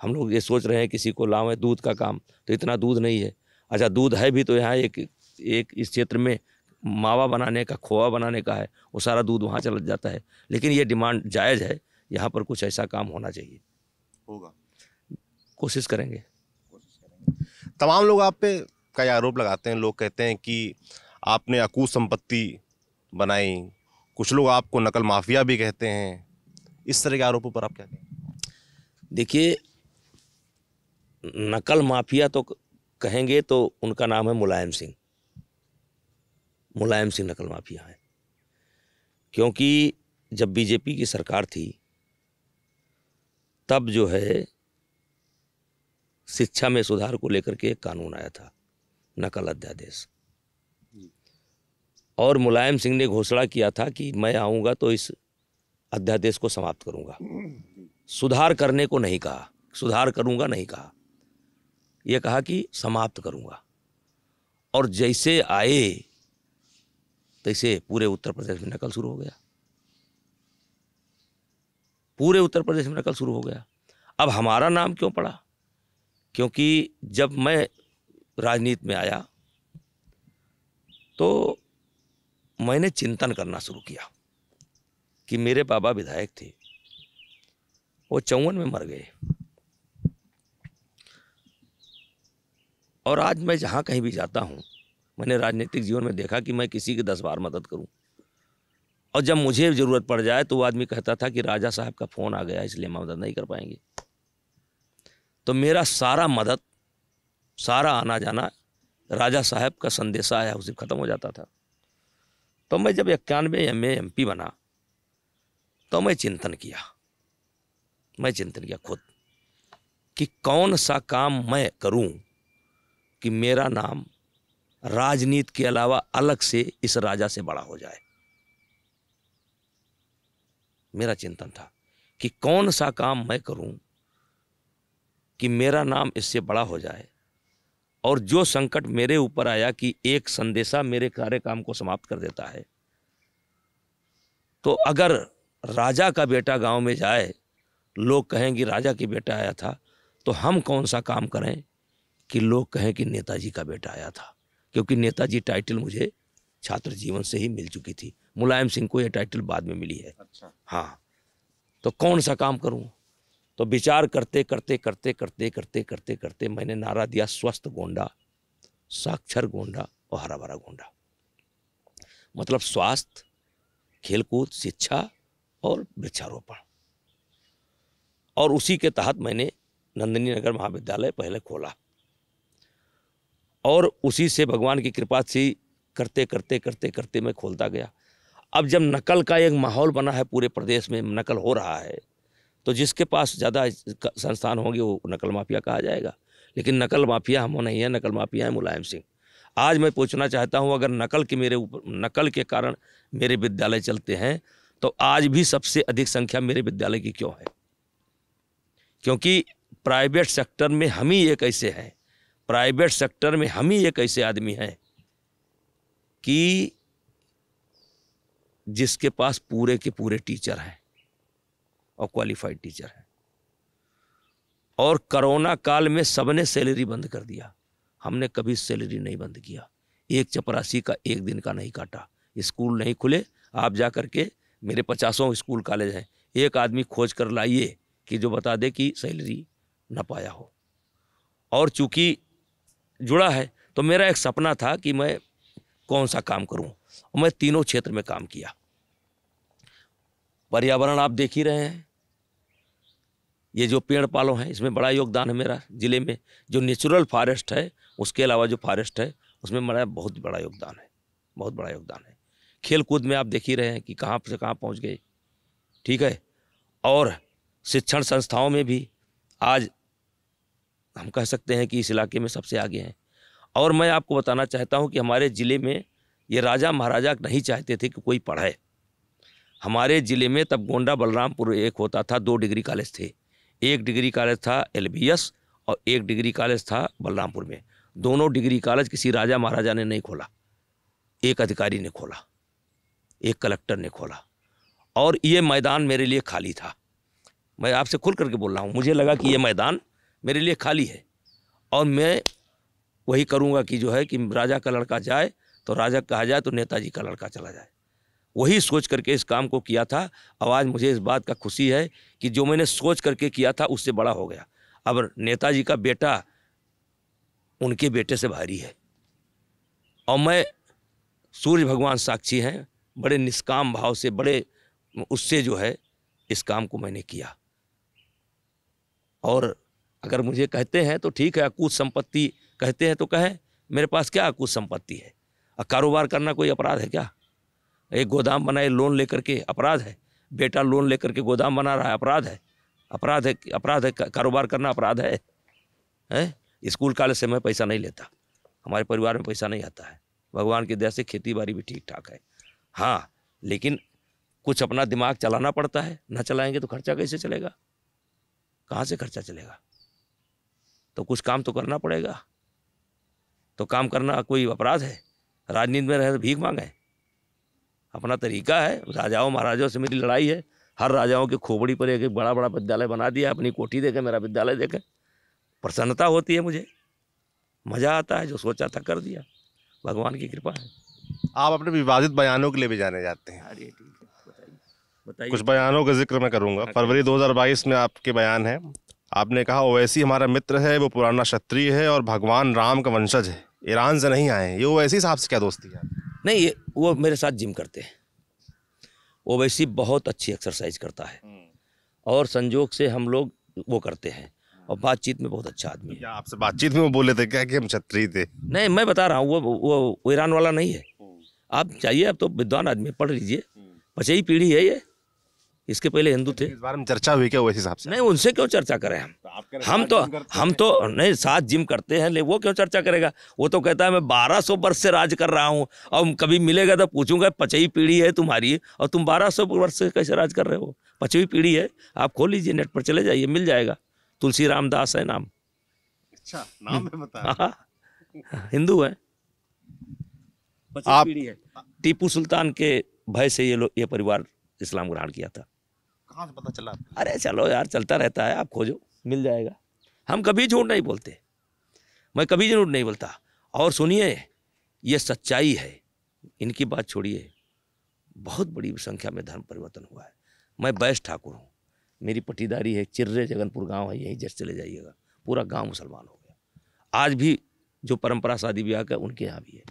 हम लोग ये सोच रहे हैं किसी को लावें दूध का काम, तो इतना दूध नहीं है। अच्छा, दूध है भी तो यहाँ एक इस क्षेत्र में मावा बनाने का, खोआ बनाने का है, वो सारा दूध वहाँ चला जाता है। लेकिन ये डिमांड जायज़ है, यहाँ पर कुछ ऐसा काम होना चाहिए। होगा, कोशिश करेंगे। तमाम लोग आप पे कई आरोप लगाते हैं। लोग कहते हैं कि आपने अकूत संपत्ति बनाई, कुछ लोग आपको नकल माफिया भी कहते हैं। इस तरह के आरोपों पर आप क्या कहें? देखिए, नकल माफिया तो कहेंगे तो उनका नाम है मुलायम सिंह। मुलायम सिंह नकल माफिया है, क्योंकि जब बीजेपी की सरकार थी तब जो है शिक्षा में सुधार को लेकर के एक कानून आया था, नकल अध्यादेश। और मुलायम सिंह ने घोषणा किया था कि मैं आऊँगा तो इस अध्यादेश को समाप्त करूँगा। सुधार करने को नहीं कहा, सुधार करूँगा नहीं कहा, यह कहा कि समाप्त करूँगा। और जैसे आए तैसे पूरे उत्तर प्रदेश में नकल शुरू हो गया। पूरे उत्तर प्रदेश में नकल शुरू हो गया। अब हमारा नाम क्यों पड़ा? क्योंकि जब मैं राजनीति में आया तो मैंने चिंतन करना शुरू किया कि मेरे बाबा विधायक थे, वो 54 में मर गए, और आज मैं जहाँ कहीं भी जाता हूँ, मैंने राजनीतिक जीवन में देखा कि मैं किसी की 10 बार मदद करूँ, और जब मुझे ज़रूरत पड़ जाए तो वो आदमी कहता था कि राजा साहब का फ़ोन आ गया इसलिए हम मदद नहीं कर पाएंगे। तो मेरा सारा मदद, सारा आना जाना राजा साहब का संदेशा आया उसे ख़त्म हो जाता था। तो मैं जब 91 में MP बना तो मैं चिंतन किया खुद कि कौन सा काम मैं करूं कि मेरा नाम राजनीति के अलावा अलग से इस राजा से बड़ा हो जाए। मेरा चिंतन था कि कौन सा काम मैं करूं कि मेरा नाम इससे बड़ा हो जाए, और जो संकट मेरे ऊपर आया कि एक संदेशा मेरे कार्य काम को समाप्त कर देता है, तो अगर राजा का बेटा गांव में जाए, लोग कहेंगे राजा के बेटा आया था, तो हम कौन सा काम करें कि लोग कहें कि नेताजी का बेटा आया था, क्योंकि नेताजी टाइटल मुझे छात्र जीवन से ही मिल चुकी थी। मुलायम सिंह को यह टाइटल बाद में मिली है। अच्छा। हाँ, तो कौन सा काम करूं? तो विचार करते करते मैंने नारा दिया, स्वस्थ गोंडा, साक्षर गोंडा और हरा भरा गोंडा। मतलब स्वास्थ्य, खेलकूद, शिक्षा और वृक्षारोपण। और उसी के तहत मैंने नंदिनी नगर महाविद्यालय पहले खोला, और उसी से भगवान की कृपा से करते मैं खोलता गया। अब जब नकल का एक माहौल बना है, पूरे प्रदेश में नकल हो रहा है, तो जिसके पास ज़्यादा संस्थान होंगे वो नकल माफिया कहा जाएगा। लेकिन नकल माफिया हम नहीं है, नकल माफिया है मुलायम सिंह। आज मैं पूछना चाहता हूं, अगर नकल के कारण मेरे विद्यालय चलते हैं, तो आज भी सबसे अधिक संख्या मेरे विद्यालय की क्यों है? क्योंकि प्राइवेट सेक्टर में हम ही एक ऐसे हैं, प्राइवेट सेक्टर में हम ही एक ऐसे आदमी हैं कि जिसके पास पूरे के पूरे टीचर हैं और क्वालिफाइड टीचर हैं। और कोरोना काल में सबने सैलरी बंद कर दिया, हमने कभी सैलरी नहीं बंद किया। एक चपरासी का एक दिन का नहीं काटा। स्कूल नहीं खुले, आप जा कर के, मेरे 50 स्कूल कॉलेज हैं, एक आदमी खोज कर लाइए कि जो बता दे कि सैलरी न पाया हो। और चूंकि जुड़ा है तो मेरा एक सपना था कि मैं कौन सा काम करूं, और मैं तीनों क्षेत्र में काम किया। पर्यावरण आप देख ही रहे हैं, ये जो पेड़ पालो हैं इसमें बड़ा योगदान है मेरा। जिले में जो नेचुरल फॉरेस्ट है, उसके अलावा जो फॉरेस्ट है उसमें मेरा बहुत बड़ा योगदान है, बहुत बड़ा योगदान है। खेल कूद में आप देख ही रहे हैं कि कहाँ से कहाँ पहुँच गए, ठीक है। और शिक्षण संस्थाओं में भी आज हम कह सकते हैं कि इस इलाके में सबसे आगे हैं। और मैं आपको बताना चाहता हूं कि हमारे ज़िले में ये राजा महाराजा नहीं चाहते थे कि कोई पढ़े। हमारे ज़िले में तब गोंडा बलरामपुर एक होता था, 2 डिग्री कॉलेज थे। एक डिग्री कॉलेज था LBS और एक डिग्री कॉलेज था बलरामपुर में। दोनों डिग्री कॉलेज किसी राजा महाराजा ने नहीं खोला, एक अधिकारी ने खोला, एक कलेक्टर ने खोला। और ये मैदान मेरे लिए खाली था। मैं आपसे खुल करके बोल रहा हूँ, मुझे लगा कि ये मैदान मेरे लिए खाली है और मैं वही करूँगा कि जो है कि राजा का लड़का जाए तो राजा कहा जाए तो नेताजी का लड़का चला जाए। वही सोच करके इस काम को किया था। और आज मुझे इस बात का खुशी है कि जो मैंने सोच करके किया था उससे बड़ा हो गया। अब नेताजी का बेटा उनके बेटे से भारी है। और मैं, सूर्य भगवान साक्षी हैं, बड़े निष्काम भाव से, बड़े उससे जो है इस काम को मैंने किया। और अगर मुझे कहते हैं तो ठीक है, अकूत संपत्ति कहते हैं तो कहें, मेरे पास क्या अकूत संपत्ति है? कारोबार करना कोई अपराध है क्या? एक गोदाम बनाए लोन लेकर के, अपराध है? बेटा लोन लेकर के गोदाम बना रहा है, अपराध है? अपराध है कारोबार करना, अपराध है? स्कूल कॉलेज से मैं पैसा नहीं लेता, हमारे परिवार में पैसा नहीं आता है, भगवान की दया से खेती बाड़ी भी ठीक ठाक है। हाँ, लेकिन कुछ अपना दिमाग चलाना पड़ता है, ना चलाएंगे तो खर्चा कैसे चलेगा? कहाँ से खर्चा चलेगा? तो कुछ काम तो करना पड़ेगा। तो काम करना कोई अपराध है? राजनीति में रहे तो भीख मांगे? अपना तरीका है। राजाओं महाराजाओं से मेरी लड़ाई है। हर राजाओं की खोपड़ी पर एक बड़ा बड़ा विद्यालय बना दिया, अपनी कोठी देखे, मेरा विद्यालय देखे। प्रसन्नता होती है, मुझे मज़ा आता है, जो सोचा था कर दिया, भगवान की कृपा है। आप अपने विवादित बयानों के लिए भी जाने जाते हैं। अरे ठीक है, बताइए बताइए। कुछ बयानों का जिक्र मैं करूंगा। फरवरी 2022 में आपके बयान है, आपने कहा ओवैसी हमारा मित्र है, वो पुराना क्षत्रिय है और भगवान राम का वंशज है, ईरान से नहीं आए। ये ओवैसी साहब से क्या दोस्ती है? नहीं, ये वो मेरे साथ जिम करते हैं। ओवैसी बहुत अच्छी एक्सरसाइज करता है और संजोग से हम लोग वो करते हैं, और बातचीत में बहुत अच्छा आदमी है। क्या आपसे बातचीत में वो बोले थे क्या कि हम क्षत्रिय थे? नहीं, मैं बता रहा हूँ, वो ईरान वाला नहीं है। आप चाहिए, अब तो विद्वान आदमी, पढ़ लीजिए, 5वीं पीढ़ी है ये, इसके पहले हिंदू थे। इस बारे में चर्चा हुई क्या ओवैसी साहब से? नहीं, उनसे क्यों चर्चा करें हम तो नहीं, साथ जिम करते हैं, ले वो क्यों चर्चा करेगा? वो तो कहता है मैं 1200 वर्ष से राज कर रहा हूँ, और कभी मिलेगा तो पूछूंगा 5वीं पीढ़ी है तुम्हारी और तुम 1200 वर्ष से कैसे राज कर रहे हो? 5वीं पीढ़ी है, आप खोल लीजिए, नेट पर चले जाइए, मिल जाएगा। तुलसी रामदास है नाम। अच्छा, नाम है बता। हाँ, हिंदू है, 25वीं पीढ़ी है। टीपू सुल्तान के भय से ये परिवार इस्लाम ग्रहण किया था। कहाँ से पता चला? अरे चलो यार, चलता रहता है, आप खोजो, मिल जाएगा। हम कभी झूठ नहीं बोलते, मैं कभी झूठ नहीं बोलता। और सुनिए, ये सच्चाई है, इनकी बात छोड़िए, बहुत बड़ी संख्या में धर्म परिवर्तन हुआ है। मैं बैस ठाकुर हूँ, मेरी पटीदारी है, चिर्रे जगनपुर गांव है, यहीं जस्ट चले जाइएगा, पूरा गांव मुसलमान हो गया। आज भी जो परंपरा शादी ब्याह का उनके यहाँ भी है।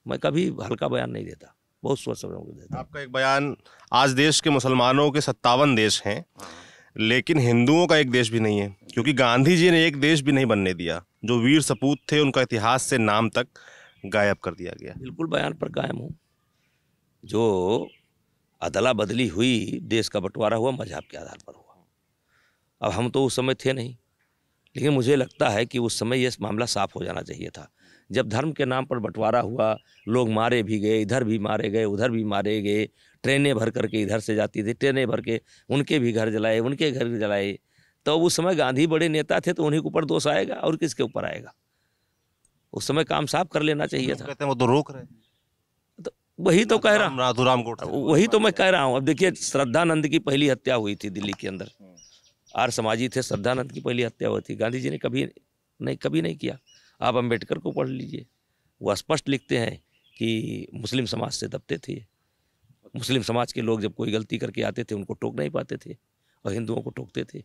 मैं कभी हल्का बयान नहीं देता, बहुत सोच समझ के देता। आपका एक बयान, आज देश के मुसलमानों के 57 देश हैं, लेकिन हिंदुओं का एक देश भी नहीं है, क्योंकि गांधी जी ने एक देश भी नहीं बनने दिया। जो वीर सपूत थे उनका इतिहास से नाम तक गायब कर दिया गया। बिल्कुल बयान पर कायम हूँ। जो अदला बदली हुई, देश का बंटवारा हुआ मजहब के आधार पर हुआ। अब हम तो उस समय थे नहीं, लेकिन मुझे लगता है कि उस समय ये मामला साफ हो जाना चाहिए था। जब धर्म के नाम पर बंटवारा हुआ, लोग मारे भी गए, इधर भी मारे गए, उधर भी मारे गए, ट्रेनें भर करके इधर से जाती थी, ट्रेनें भर के उनके भी घर जलाए, उनके घर भी जलाए। तो उस समय गांधी बड़े नेता थे, तो उन्हीं के ऊपर दोष आएगा, और किसके ऊपर आएगा? उस समय काम साफ कर लेना चाहिए था। कहते हैं वो तो रोक रहे, तो वही तो कह रहा हूँ, नाथूराम गोडसे, वही तो मैं कह रहा हूँ। अब देखिए, श्रद्धानंद की पहली हत्या हुई थी दिल्ली के अंदर, आर्य समाजी थे, श्रद्धानंद की पहली हत्या हुई थी। गांधी जी ने कभी नहीं किया। आप अम्बेडकर को पढ़ लीजिए, वो स्पष्ट लिखते हैं कि मुस्लिम समाज से दबते थे। मुस्लिम समाज के लोग जब कोई गलती करके आते थे, उनको टोक नहीं पाते थे, और हिंदुओं को टोकते थे।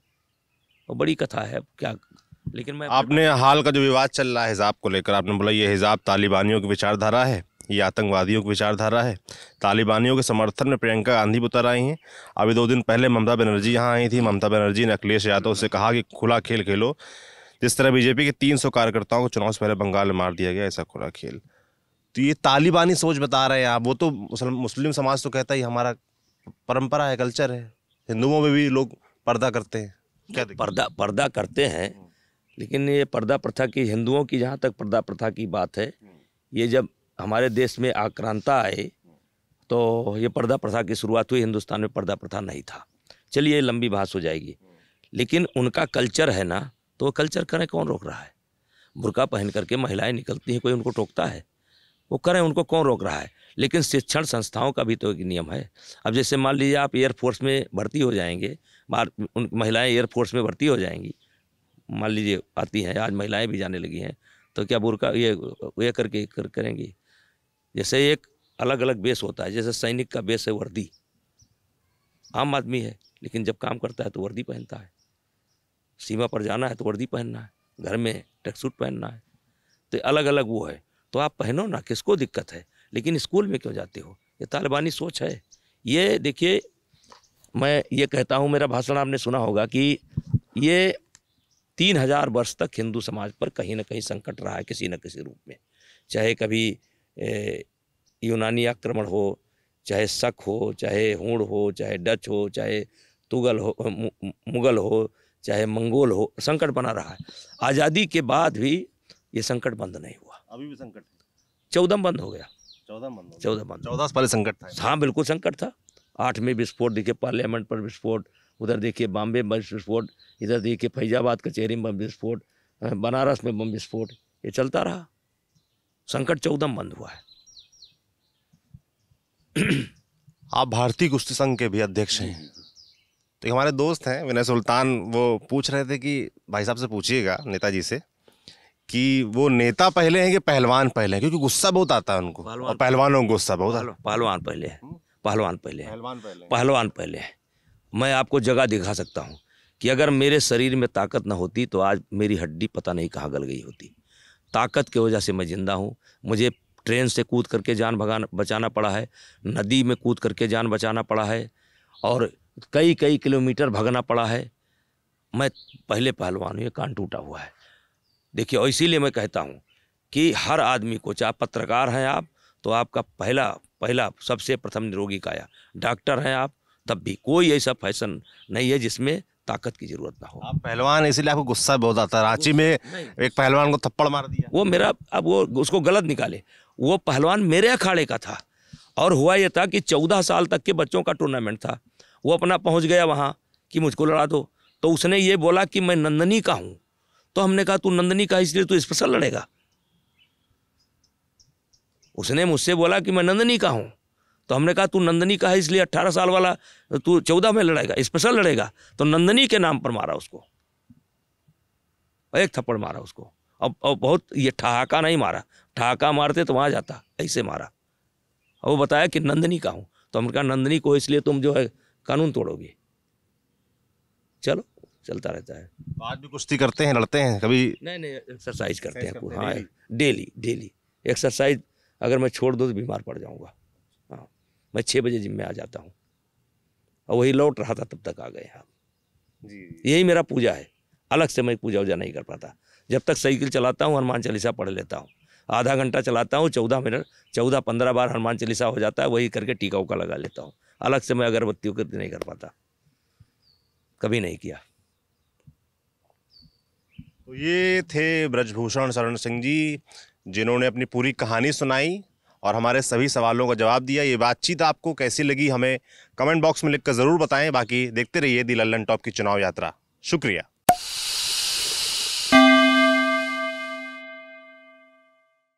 और बड़ी कथा है क्या। लेकिन मैं, आपने हाल का जो विवाद चल रहा है हिजाब को लेकर, आपने बोला ये हिजाब तालिबानियों की विचारधारा है, ये आतंकवादियों की विचारधारा है। तालिबानियों के समर्थन में प्रियंका गांधी उतर आई हैं। अभी 2 दिन पहले ममता बनर्जी यहाँ आई थी। ममता बनर्जी ने अखिलेश यादव से कहा कि खुला खेल खेलो। जिस तरह बीजेपी के 300 कार्यकर्ताओं को चुनाव से पहले बंगाल में मार दिया गया, ऐसा खुला खेल। तो ये तालिबानी सोच बता रहे हैं आप। वो तो मुस्लिम समाज तो कहता है हमारा परंपरा है, कल्चर है। हिंदुओं में भी लोग पर्दा करते हैं, क्या पर्दा करते हैं, लेकिन ये पर्दा प्रथा की, हिंदुओं की जहाँ तक पर्दा प्रथा की बात है, ये जब हमारे देश में आक्रांता आए तो ये पर्दा प्रथा की शुरुआत हुई। हिंदुस्तान में पर्दा प्रथा नहीं था। चलिए, लंबी बहस हो जाएगी, लेकिन उनका कल्चर है ना, तो वो कल्चर करें, कौन रोक रहा है? बुर्का पहन करके महिलाएं निकलती हैं, कोई उनको टोकता है? वो करें, उनको कौन रोक रहा है? लेकिन शिक्षण संस्थाओं का भी तो एक नियम है। अब जैसे मान लीजिए आप एयरफोर्स में भर्ती हो जाएंगे, उन महिलाएं एयरफोर्स में भर्ती हो जाएंगी, मान लीजिए आती हैं, आज महिलाएं भी जाने लगी हैं, तो क्या बुर्का ये करके करेंगी? जैसे एक अलग अलग बेस होता है, जैसे सैनिक का बेस है वर्दी, आम आदमी है, लेकिन जब काम करता है तो वर्दी पहनता है। सीमा पर जाना है तो वर्दी पहनना है, घर में ट्रैक सूट पहनना है, तो अलग अलग वो है। तो आप पहनो ना, किसको दिक्कत है? लेकिन स्कूल में क्यों जाते हो? ये तालिबानी सोच है। ये देखिए, मैं ये कहता हूँ, मेरा भाषण आपने सुना होगा कि ये 3000 वर्ष तक हिंदू समाज पर कहीं ना कहीं संकट रहा है, किसी न किसी रूप में। चाहे कभी यूनानी आक्रमण हो, चाहे शक हो, चाहे हूण हो, चाहे डच हो, चाहे तुगल हो, मुगल हो, चाहे मंगोल हो, संकट बना रहा है। आज़ादी के बाद भी ये संकट बंद नहीं हुआ। अभी भी संकट है। 14 बंद हो गया। 14 बंद, 14 से पहले संकट था। हाँ, बिल्कुल संकट था। 8 में विस्फोट, देखिए पार्लियामेंट पर विस्फोट, उधर देखिए बॉम्बे में विस्फोट, इधर देखिए फैजाबाद कचहरी में विस्फोट, बनारस में बम विस्फोट, ये चलता रहा। संकट 14 बंद हुआ है। आप भारतीय कुश्ती संघ के भी अध्यक्ष हैं। तो हमारे दोस्त हैं विनय सुल्तान, वो पूछ रहे थे कि भाई साहब से पूछिएगा नेताजी से कि वो नेता पहले हैं कि पहलवान पहले हैं, क्योंकि गुस्सा बहुत आता है उनको और पहलवानों को गुस्सा बहुत आता है। पहलवान पहले है, पहलवान पहले है, पहलवान पहले हैं। पहलवान पहले है। मैं आपको जगह दिखा सकता हूँ कि अगर मेरे शरीर में ताकत न होती तो आज मेरी हड्डी पता नहीं कहाँ गल गई होती। ताकत की वजह से मैं जिंदा हूँ। मुझे ट्रेन से कूद करके जान बचाना पड़ा है, नदी में कूद करके जान बचाना पड़ा है, और कई कई किलोमीटर भागना पड़ा है। मैं पहले पहलवान हूँ, ये कान टूटा हुआ है। देखिए, और इसीलिए मैं कहता हूँ कि हर आदमी को, चाहे पत्रकार हैं आप तो आपका पहला सबसे प्रथम निरोगी काया, डॉक्टर हैं आप तब भी, कोई ऐसा फैशन नहीं है जिसमें ताकत की जरूरत ना हो। आप पहलवान हैं, इसीलिए आपको गुस्सा बहुत आता है। रांची में एक पहलवान को थप्पड़ मार दिया। वो मेरा, अब वो उसको गलत निकाले, वो पहलवान मेरे अखाड़े का था। और हुआ ये था कि 14 साल तक के बच्चों का टूर्नामेंट था। वो अपना पहुंच गया वहाँ कि मुझको लड़ा दो, तो उसने ये बोला कि मैं नंदनी का हूँ। तो हमने कहा तू नंदनी का इसलिए तू स्पेशल लड़ेगा। उसने मुझसे बोला कि मैं नंदनी का हूँ, तो हमने कहा तू नंदनी का है इसलिए 18 साल वाला तू 14 में लड़ेगा, स्पेशल लड़ेगा। तो नंदनी के नाम पर मारा उसको, एक थप्पड़ मारा उसको। अब बहुत, ये ठहाका नहीं मारा, ठहाका मारते तो वहाँ जाता, ऐसे मारा। और वो बताया कि नंदनी का हूँ। तो हमने कहा नंदनी को इसलिए तुम जो है कानून तोड़ोगे। चलो, चलता रहता है। आज भी कुश्ती करते हैं, लड़ते हैं कभी? नहीं, एक्सरसाइज करते हैं। हाँ, डेली एक्सरसाइज। अगर मैं छोड़ दूँ तो बीमार पड़ जाऊँगा। हाँ, मैं 6 बजे जिम में आ जाता हूँ, और वही लौट रहा था तब तक आ गए हम। यही मेरा पूजा है। अलग से मैं पूजा वूजा नहीं कर पाता। जब तक साइकिल चलाता हूँ हनुमान चालीसा पढ़ लेता हूँ, आधा घंटा चलाता हूँ, 14 मिनट 14-15 बार हनुमान चालीसा हो जाता है, वही करके टीका उका लगा लेता हूँ। अलग से मैं अगरबत्ती उगरबत्ती नहीं कर पाता, कभी नहीं किया। तो ये थे ब्रजभूषण शरण सिंह जी, जिन्होंने अपनी पूरी कहानी सुनाई और हमारे सभी सवालों का जवाब दिया। ये बातचीत आपको कैसी लगी हमें कमेंट बॉक्स में लिखकर ज़रूर बताएं। बाकी देखते रहिए दी लल्लन टॉप की चुनाव यात्रा। शुक्रिया।